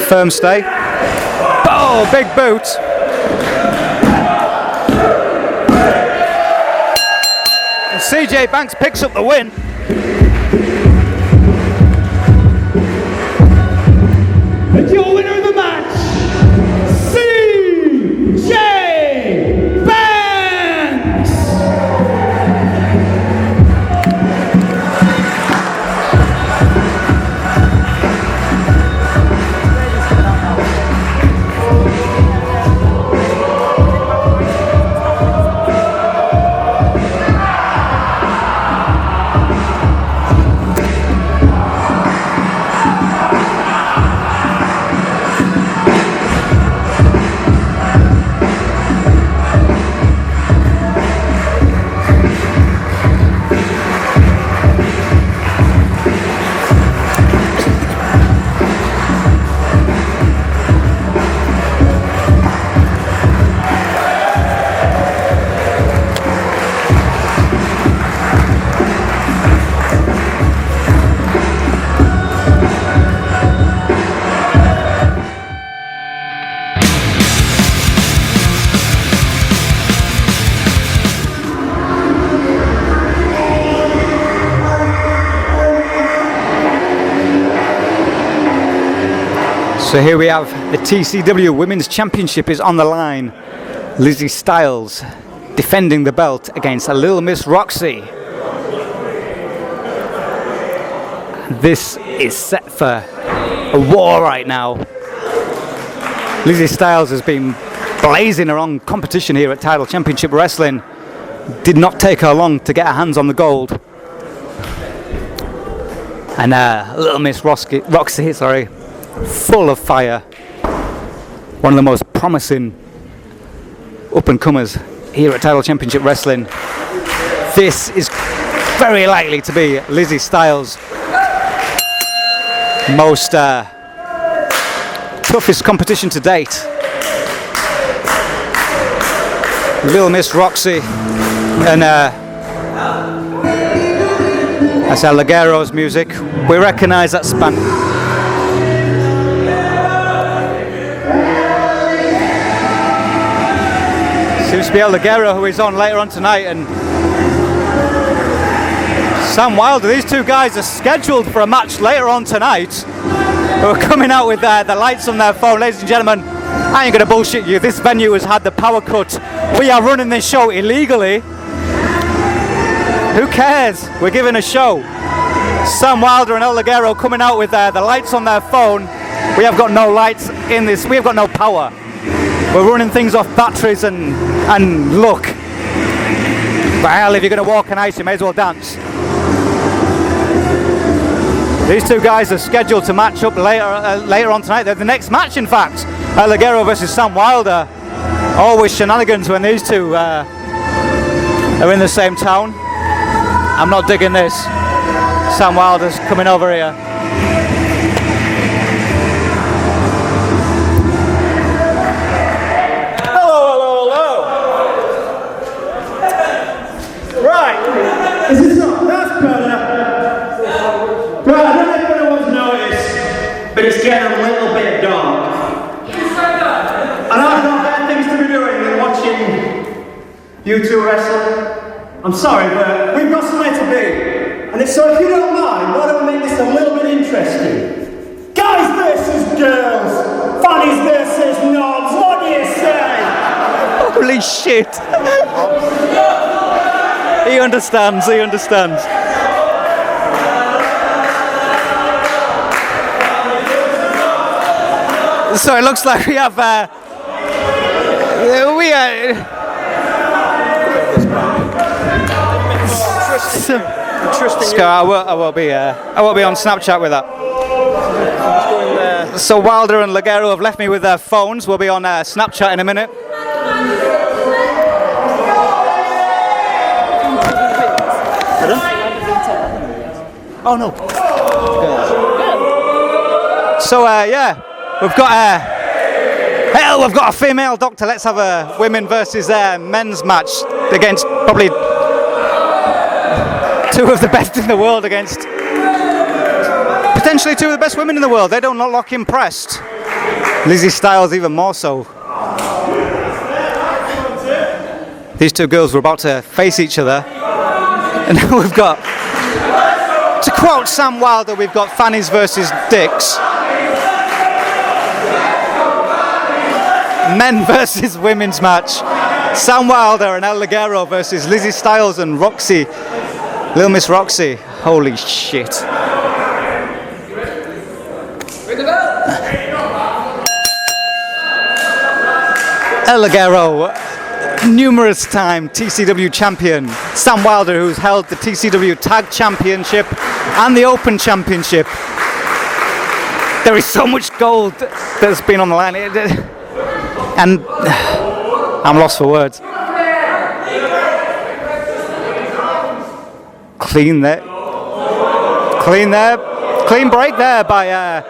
firm stay. Oh, big boot. And CJ Banks picks up the win. And your winner of the match, CJ Banks! So here we have the TCW Women's Championship is on the line. Lizzy Styles defending the belt against a Little Miss Roxxy. This is set for a war right now. Lizzy Styles has been blazing her own competition here at Tidal Championship Wrestling. Did not take her long to get her hands on the gold. And Little Miss Roxxy, sorry, full of fire. One of the most promising up-and-comers here at Tidal Championship Wrestling. This is very likely to be Lizzy Styles' most toughest competition to date. Little Miss Roxxy and that's our Ligero's music. We recognise that span. Seems to be El Ligero who is on later on tonight, and Sam Wilder. These two guys are scheduled for a match later on tonight. Who are coming out with the lights on their phone. Ladies and gentlemen, I ain't gonna bullshit you. This venue has had the power cut. We are running this show illegally. Who cares? We're giving a show. Sam Wilder and El Ligero coming out with the lights on their phone. We have got no lights in this. We have got no power. We're running things off batteries and luck. But hell, if you're going to walk on ice, you may as well dance. These two guys are scheduled to match up later on tonight. They're the next match, in fact. El Ligero versus Sam Wilder. Always shenanigans when these two are in the same town. I'm not digging this. Sam Wilder's coming over here. Right, is this not? That's better. Right, I don't know if anyone's noticed, but it's getting a little bit dark. And I've got better things to be doing than watching you two wrestle. I'm sorry, but we've got somewhere to be. And so if you don't mind, why don't we make this a little bit interesting? Guys versus girls, fannies versus knobs, what do you say? Holy shit! He understands, he understands. So it looks like we have interesting. I won't be on Snapchat with that. So Wilder and Ligero have left me with their phones. We'll be on Snapchat in a minute. Oh no. So yeah, we've got we've got a female doctor. Let's have a women versus men's match against probably two of the best in the world against potentially two of the best women in the world. They don't look impressed. Lizzy Styles even more so. These two girls were about to face each other, and now we've got, to quote Sam Wilder, we've got fannies versus dicks. Men versus women's match. Sam Wilder and El Ligero versus Lizzy Styles and Roxxy. Little Miss Roxxy. Holy shit. El Ligero, numerous time TCW champion. Sam Wilder, who's held the TCW Tag Championship and the Open Championship. There is so much gold that's been on the line. And I'm lost for words. Clean break there by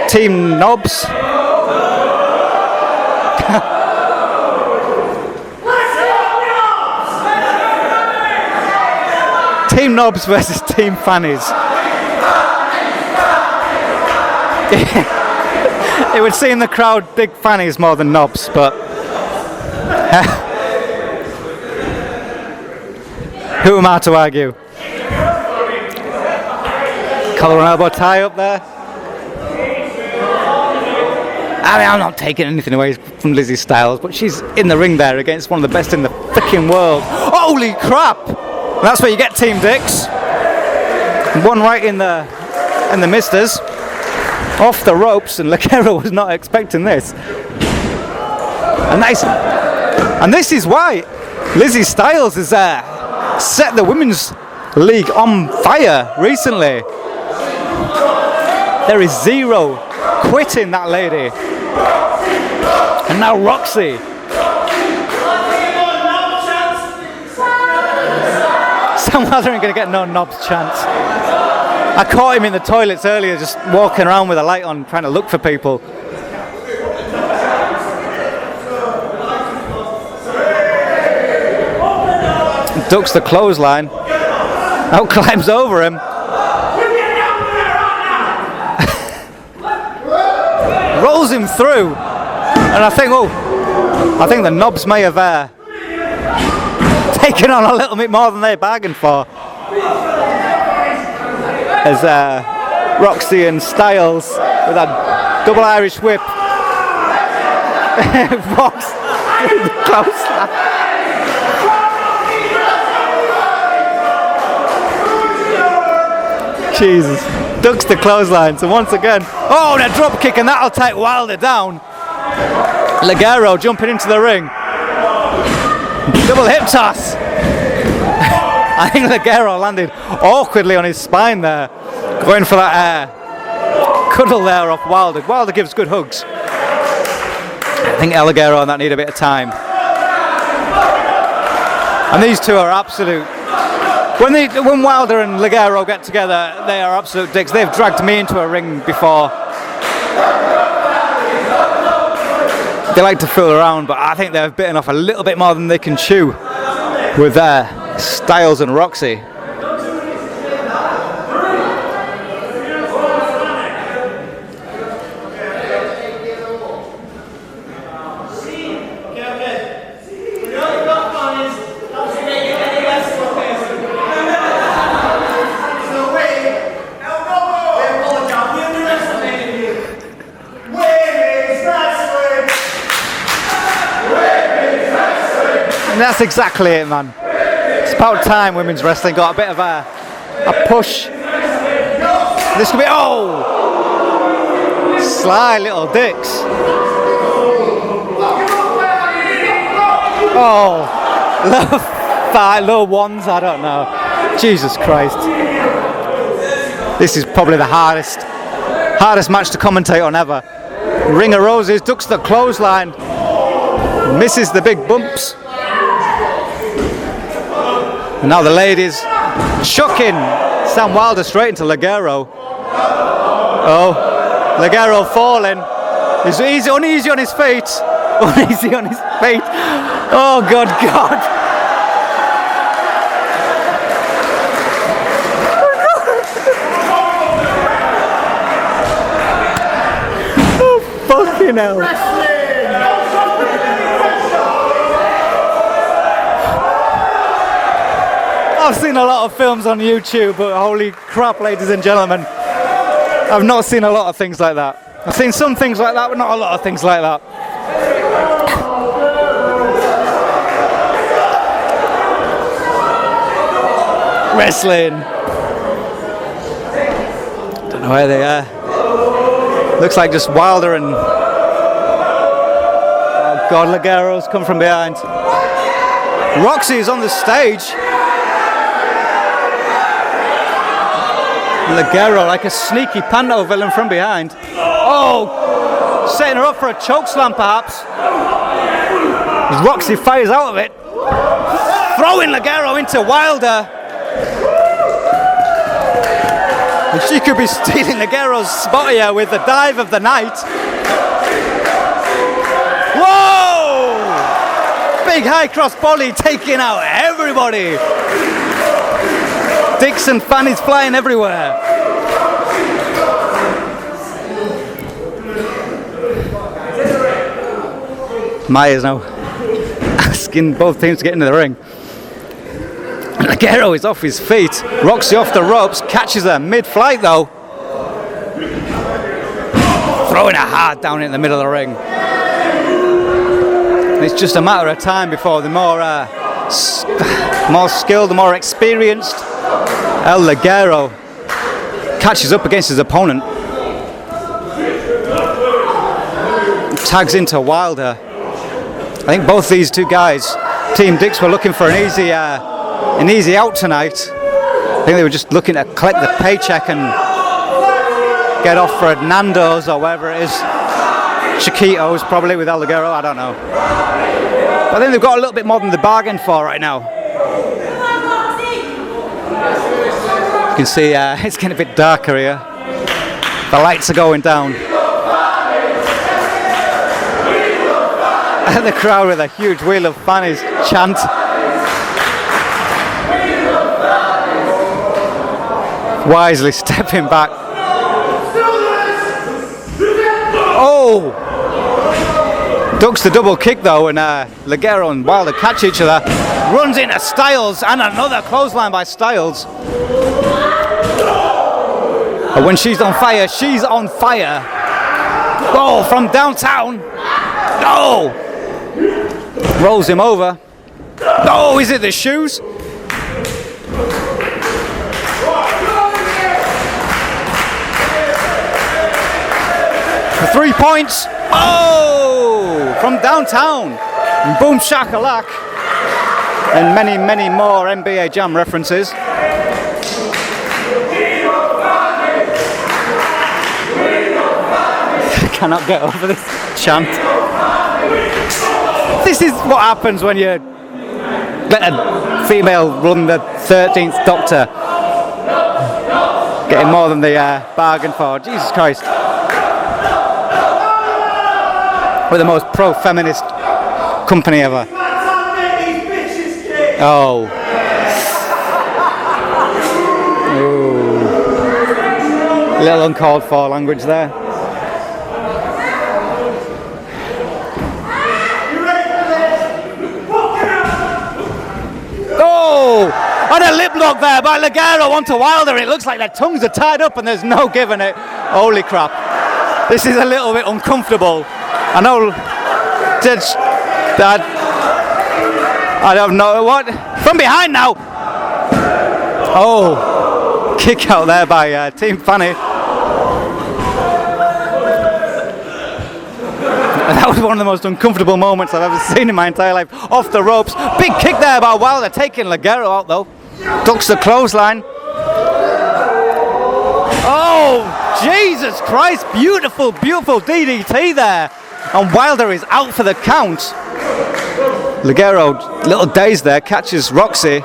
Team Knobs. Team Knobs versus Team Fannies. It would seem the crowd dig fannies more than knobs, but who am I to argue? Collar and elbow tie up there. I mean, I'm not taking anything away from Lizzy Styles, but she's in the ring there against one of the best in the freaking world. Holy crap! That's where you get Team Dix. One right in the misters. Off the ropes, and Ligero was not expecting this. And this is why Lizzy Styles has set the women's league on fire recently. There is zero quitting that lady. And now Roxxy. Sam Wilder ain't going to get no knobs chance. I caught him in the toilets earlier just walking around with a light on trying to look for people. Ducks the clothesline. Out climbs over him. Rolls him through. And I think the knobs may have taken on a little bit more than they bargained for. As Roxxy and Styles with a double Irish whip walks through the clothesline. Jesus, ducks the clothesline. So once again, oh, and a drop kick, and that'll take Wilder down. Ligero jumping into the ring. Double hip toss. I think Ligero landed awkwardly on his spine there, going for that cuddle there off Wilder. Wilder gives good hugs. I think Ligero and that need a bit of time. And these two are absolute. When Wilder and Ligero get together, they are absolute dicks. They've dragged me into a ring before. They like to fool around, but I think they've bitten off a little bit more than they can chew with their Styles and Roxxy. And that's exactly it, man. It's about time women's wrestling got a bit of a push. This could be, sly little dicks. Low ones, I don't know. Jesus Christ. This is probably the hardest match to commentate on ever. Ring of Roses, ducks the clothesline, misses the big bumps. And now the ladies chucking Sam Wilder straight into Ligero. Oh, Ligero falling. He's uneasy on his feet. Uneasy on his feet. Oh, God. Oh, fucking hell. I've seen a lot of films on YouTube, but holy crap, ladies and gentlemen, I've not seen a lot of things like that. I've seen some things like that, but not a lot of things like that. Wrestling. Don't know where they are. Looks like just Wilder and... Oh God, Ligero's come from behind. Roxxy is on the stage. Ligero like a sneaky panto villain from behind. Oh, setting her up for a choke slam perhaps. As Roxxy fires out of it. Throwing Ligero into Wilder. And she could be stealing Ligero's spot here with the dive of the night. Whoa! Big high cross volley taking out everybody. Dicks and fannies flying everywhere. Maya's now asking both teams to get into the ring. Ligero is off his feet. Roxxy off the ropes, catches her mid-flight though. throwing it hard down in the middle of the ring. It's just a matter of time before the more skilled, the more experienced El Ligero catches up against his opponent. Tags into Wilder. I think both these two guys, Team Dix, were looking for an easy out tonight. I think they were just looking to collect the paycheck and get off for a Nando's or wherever it is. Chiquitos probably with El Ligero, I don't know. But I think they've got a little bit more than they bargained for right now. You can see it's getting a bit darker here. The lights are going down. And the crowd with a huge wheel of fannies chant. Wisely stepping back. Oh! Ducks the double kick though, and Ligero and Wilder catch each other. Runs into Styles, and another clothesline by Styles. But when she's on fire, she's on fire. Oh, from downtown. Oh! Rolls him over. Oh, is it the shoes? 3 points. Oh! From downtown. Boom shakalak. And many, many more NBA Jam references. I cannot get over this chant. This is what happens when you let a female run the 13th Doctor. Getting more than they bargained for. Jesus Christ. We're the most pro-feminist company ever. Oh. Ooh. A little uncalled for language there. Oh! And a lip lock there by Ligero onto Wilder. It looks like their tongues are tied up and there's no giving it. Holy crap. This is a little bit uncomfortable. I know that I don't know what. From behind now. Oh, kick out there by Team Fanny. That was one of the most uncomfortable moments I've ever seen in my entire life. Off the ropes. Big kick there by Wilder, taking Ligero out though. Ducks the clothesline. Oh, Jesus Christ. Beautiful, beautiful DDT there. And Wilder is out for the count. Ligero, little dazed there, catches Roxxy.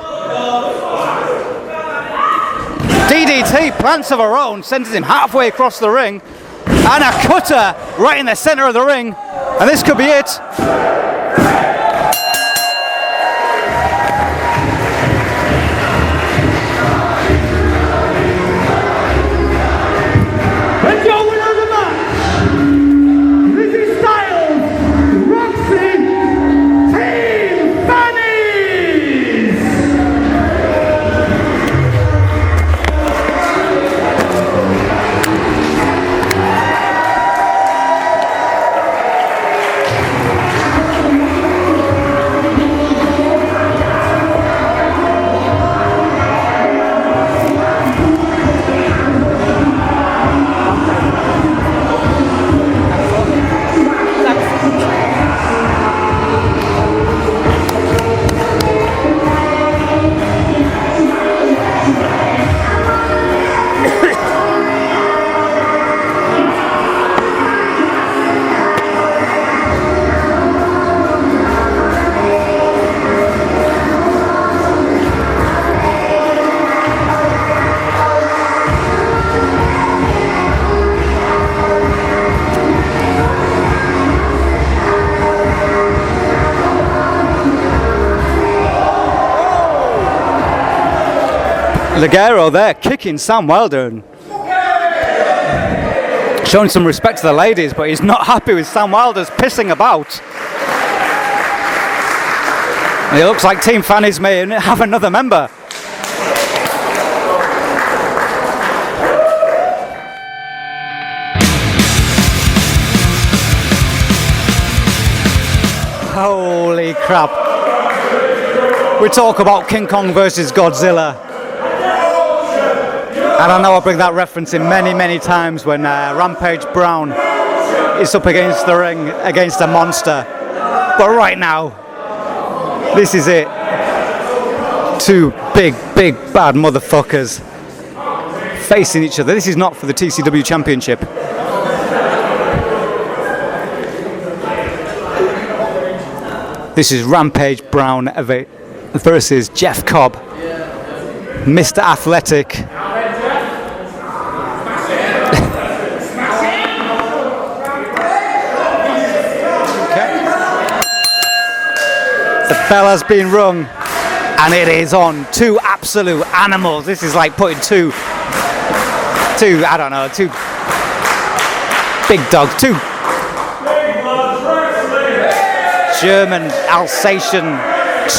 DDT, plants of her own, sends him halfway across the ring. And a cutter right in the center of the ring. And this could be it. And your winner of the match, Lizzy Styles, Roxxy, Team Fannies! Ligero there, kicking Sam Wilder. And showing some respect to the ladies, but he's not happy with Sam Wilder's pissing about. And it looks like Team Fannies may have another member. crap. We talk about King Kong versus Godzilla. And I know I bring that reference in many times when Rampage Brown is up against the ring against a monster. But right now, this is it. Two big bad motherfuckers facing each other. This is not for the TCW Championship. This is Rampage Brown versus Jeff Cobb, Mr. Athletic. The bell has been rung, and it is on. Two absolute animals. This is like putting two big dogs, two German Alsatian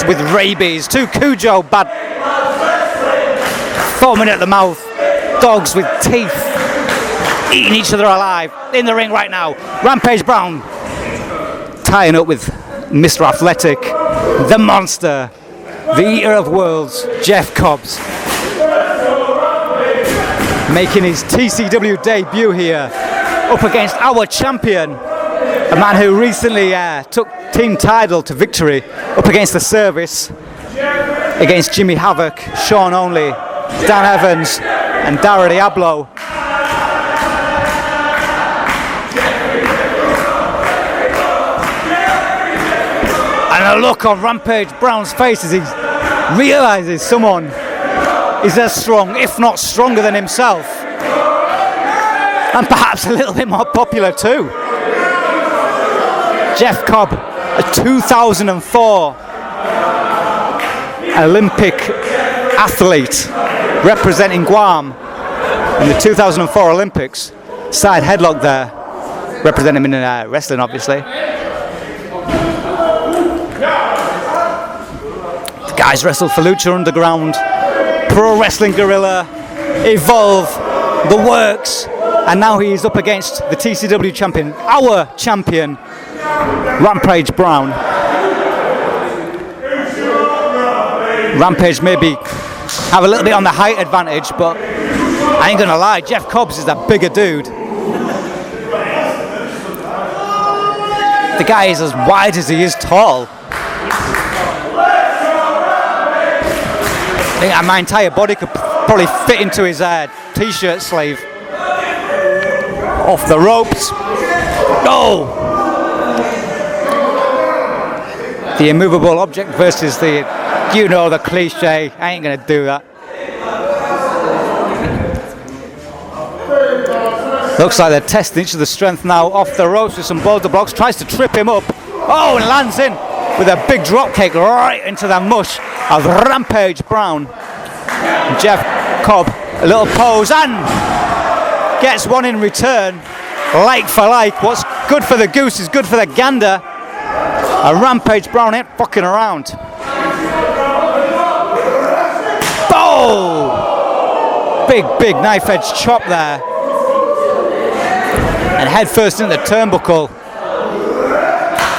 with rabies, two Cujo bad foaming at the mouth dogs with teeth eating each other alive in the ring right now. Rampage Brown tying up with Mr. Athletic, the monster, the eater of worlds, Jeff Cobbs, making his TCW debut here up against our champion, a man who recently took Team Tidal to victory up against the Service, against Jimmy Havoc, Sean Only, Dan Evans and Dara Diablo. And a look on Rampage Brown's face as he realises someone is as strong, if not stronger than himself, and perhaps a little bit more popular too. Jeff Cobb, a 2004 Olympic athlete representing Guam in the 2004 Olympics. Side headlock there, representing him in wrestling, obviously. The guys wrestled for Lucha Underground, Pro Wrestling Guerrilla, Evolve, The Works, and now he is up against the TCW champion, our champion, Rampage Brown. Rampage maybe have a little bit on the height advantage, but I ain't gonna lie, Jeff Cobbs is a bigger dude. The guy is as wide as he is tall. I think my entire body could probably fit into his t-shirt sleeve. Off the ropes. No! The immovable object versus the, the cliche. I ain't gonna do that. Looks like they're testing each other's strength now. Off the ropes with some boulder blocks. Tries to trip him up. Oh, and lands in with a big drop kick right into the mush of Rampage Brown. Jeff Cobb, a little pose and gets one in return. Like for like. What's good for the goose is good for the gander. A Rampage Brown ain't fucking around. Oh! Big knife edge chop there. And head first into the turnbuckle.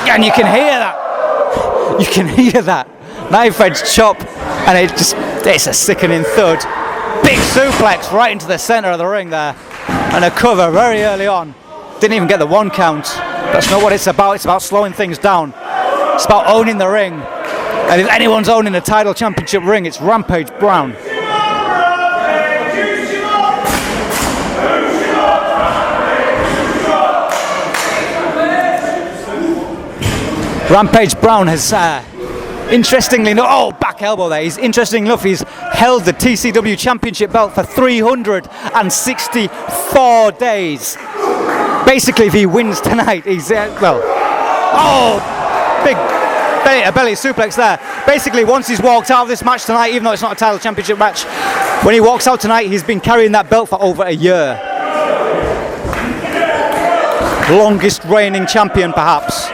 And you can hear that. You can hear that. Knife edge chop. And it's a sickening thud. Big suplex right into the center of the ring there. And a cover very early on. Didn't even get the one count. That's not what it's about. It's about slowing things down. It's about owning the ring. And if anyone's owning the title championship ring, it's Rampage Brown. Rampage Brown has, interestingly enough, back elbow there. Interesting enough, he's held the TCW Championship belt for 364 days. Basically, if he wins tonight, he's, big belly suplex there. Basically, once he's walked out of this match tonight, even though it's not a title championship match, when he walks out tonight, he's been carrying that belt for over a year. Longest reigning champion, perhaps.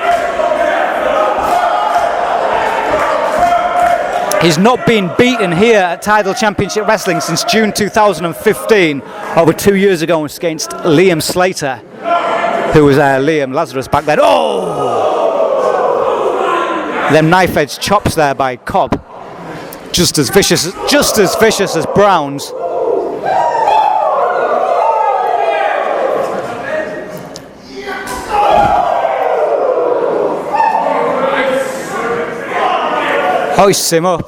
He's not been beaten here at Tidal Championship Wrestling since June 2015, over 2 years ago against Liam Slater, who was Liam Lazarus back then. Oh! Them knife edge chops there by Cobb. Just as vicious as Brown's. Hoists him up.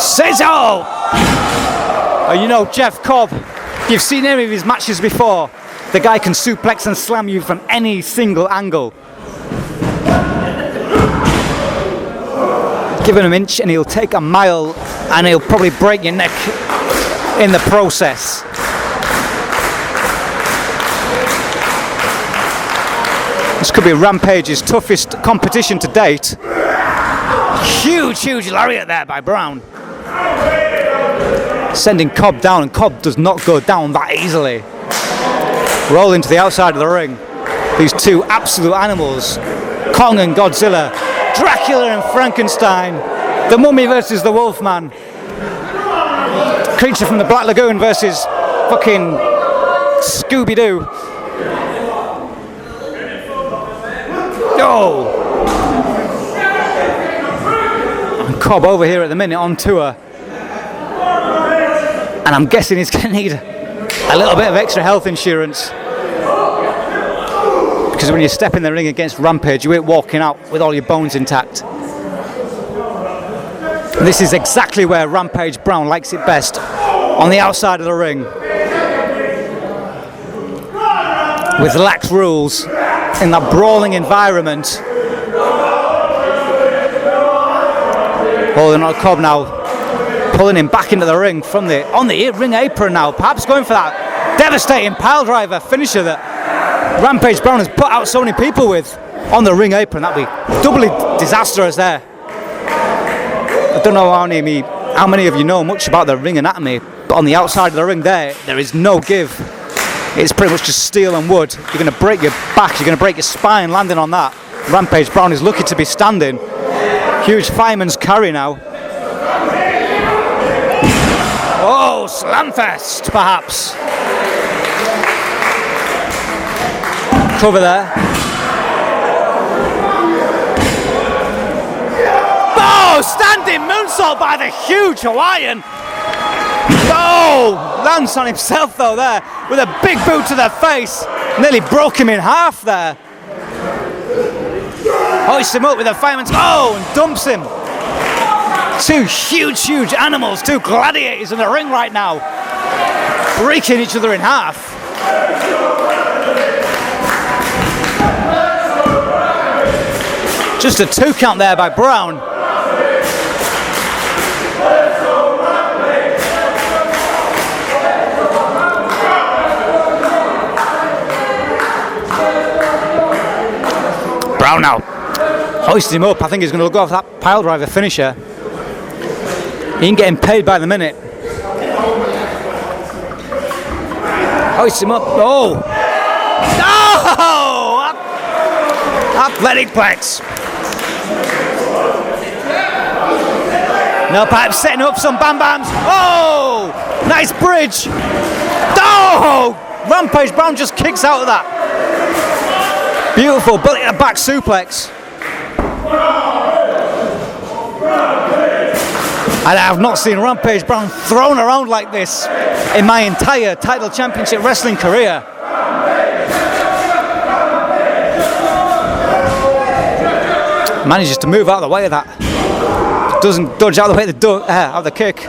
Sizzle! Oh, you know Jeff Cobb, you've seen any of his matches before. The guy can suplex and slam you from any single angle. Give him an inch and he'll take a mile, and he'll probably break your neck in the process. This could be Rampage's toughest competition to date. Huge lariat there by Brown. Sending Cobb down, and Cobb does not go down that easily. Rolling to the outside of the ring. These two absolute animals, Kong and Godzilla, Dracula and Frankenstein, the Mummy versus the Wolfman, Creature from the Black Lagoon versus fucking Scooby-Doo. Oh! And Cobb over here at the minute on tour. And I'm guessing he's going to need a little bit of extra health insurance. Because when you step in the ring against Rampage, you ain't walking out with all your bones intact. And this is exactly where Rampage Brown likes it best. On the outside of the ring. With lax rules. In that brawling environment. Holding on Cobb now, pulling him back into the ring from on the ring apron now, perhaps going for that devastating pile driver finisher that Rampage Brown has put out so many people with on the ring apron. That'd be doubly disastrous there. I don't know how many of you know much about the ring anatomy, but on the outside of the ring there is no give. It's pretty much just steel and wood. You're going to break your back, you're going to break your spine landing on that. Rampage Brown is lucky to be standing. Huge fireman's carry now. Oh, slamfest, perhaps. Cover there. Oh, standing moonsault by the huge Hawaiian. Oh, lands on himself though there with a big boot to the face. Nearly broke him in half there. Hoists him up with a fireman's. Oh, and dumps him. Two huge animals, two gladiators in the ring right now, breaking each other in half. Just a 2 count there by Brown. Brown now hoists him up. I think he's going to go off that pile driver finisher. He ain't getting paid by the minute. Hoists him up. Oh! No! Athletic plex. Now perhaps setting up some bam bams. Oh! Nice bridge. Oh! Rampage Brown just kicks out of that. Beautiful belly to back suplex. And I have not seen Rampage Brown thrown around like this in my entire Tidal Championship wrestling career. Manages to move out of the way of that. Doesn't dodge out of the way of the kick.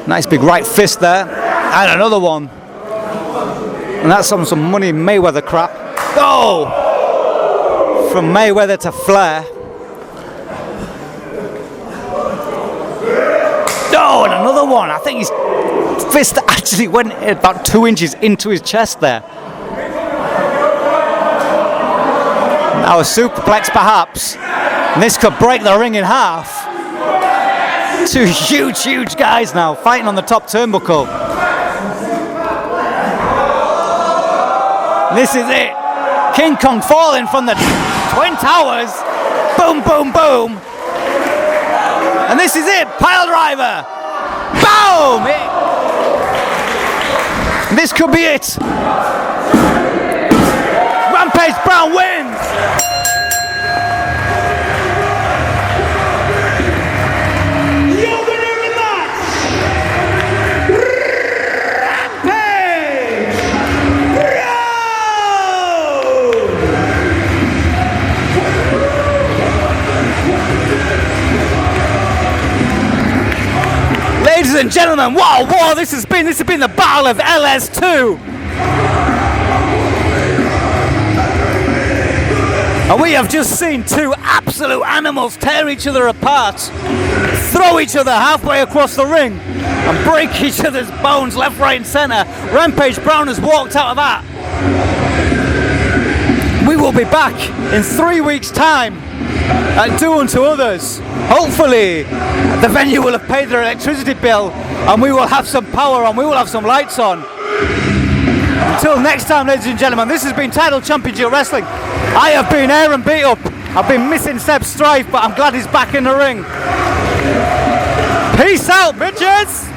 Nice big right fist there. And another one. And that's some Money Mayweather crap. Oh! From Mayweather to Flair. Oh, and another one. I think his fist actually went about 2 inches into his chest there. Now a superplex perhaps. And this could break the ring in half. Two huge guys now fighting on the top turnbuckle. This is it. King Kong falling from the Twin Towers. Boom, boom, boom. And this is it. Pile driver. Boom. This could be it. Rampage Brown wins. Ladies and gentlemen, what a war this has been! This has been the battle of LS2! And we have just seen two absolute animals tear each other apart, throw each other halfway across the ring, and break each other's bones left, right and centre. Rampage Brown has walked out of that. We will be back in 3 weeks' time at Do Unto Others. Hopefully the venue will have paid their electricity bill and we will have some power on, we will have some lights on. Until next time, ladies and gentlemen, this has been Tidal Championship Wrestling. I have been Aaron Beat Up. I've been missing Sebb Strife, but I'm glad he's back in the ring. Peace out, bitches!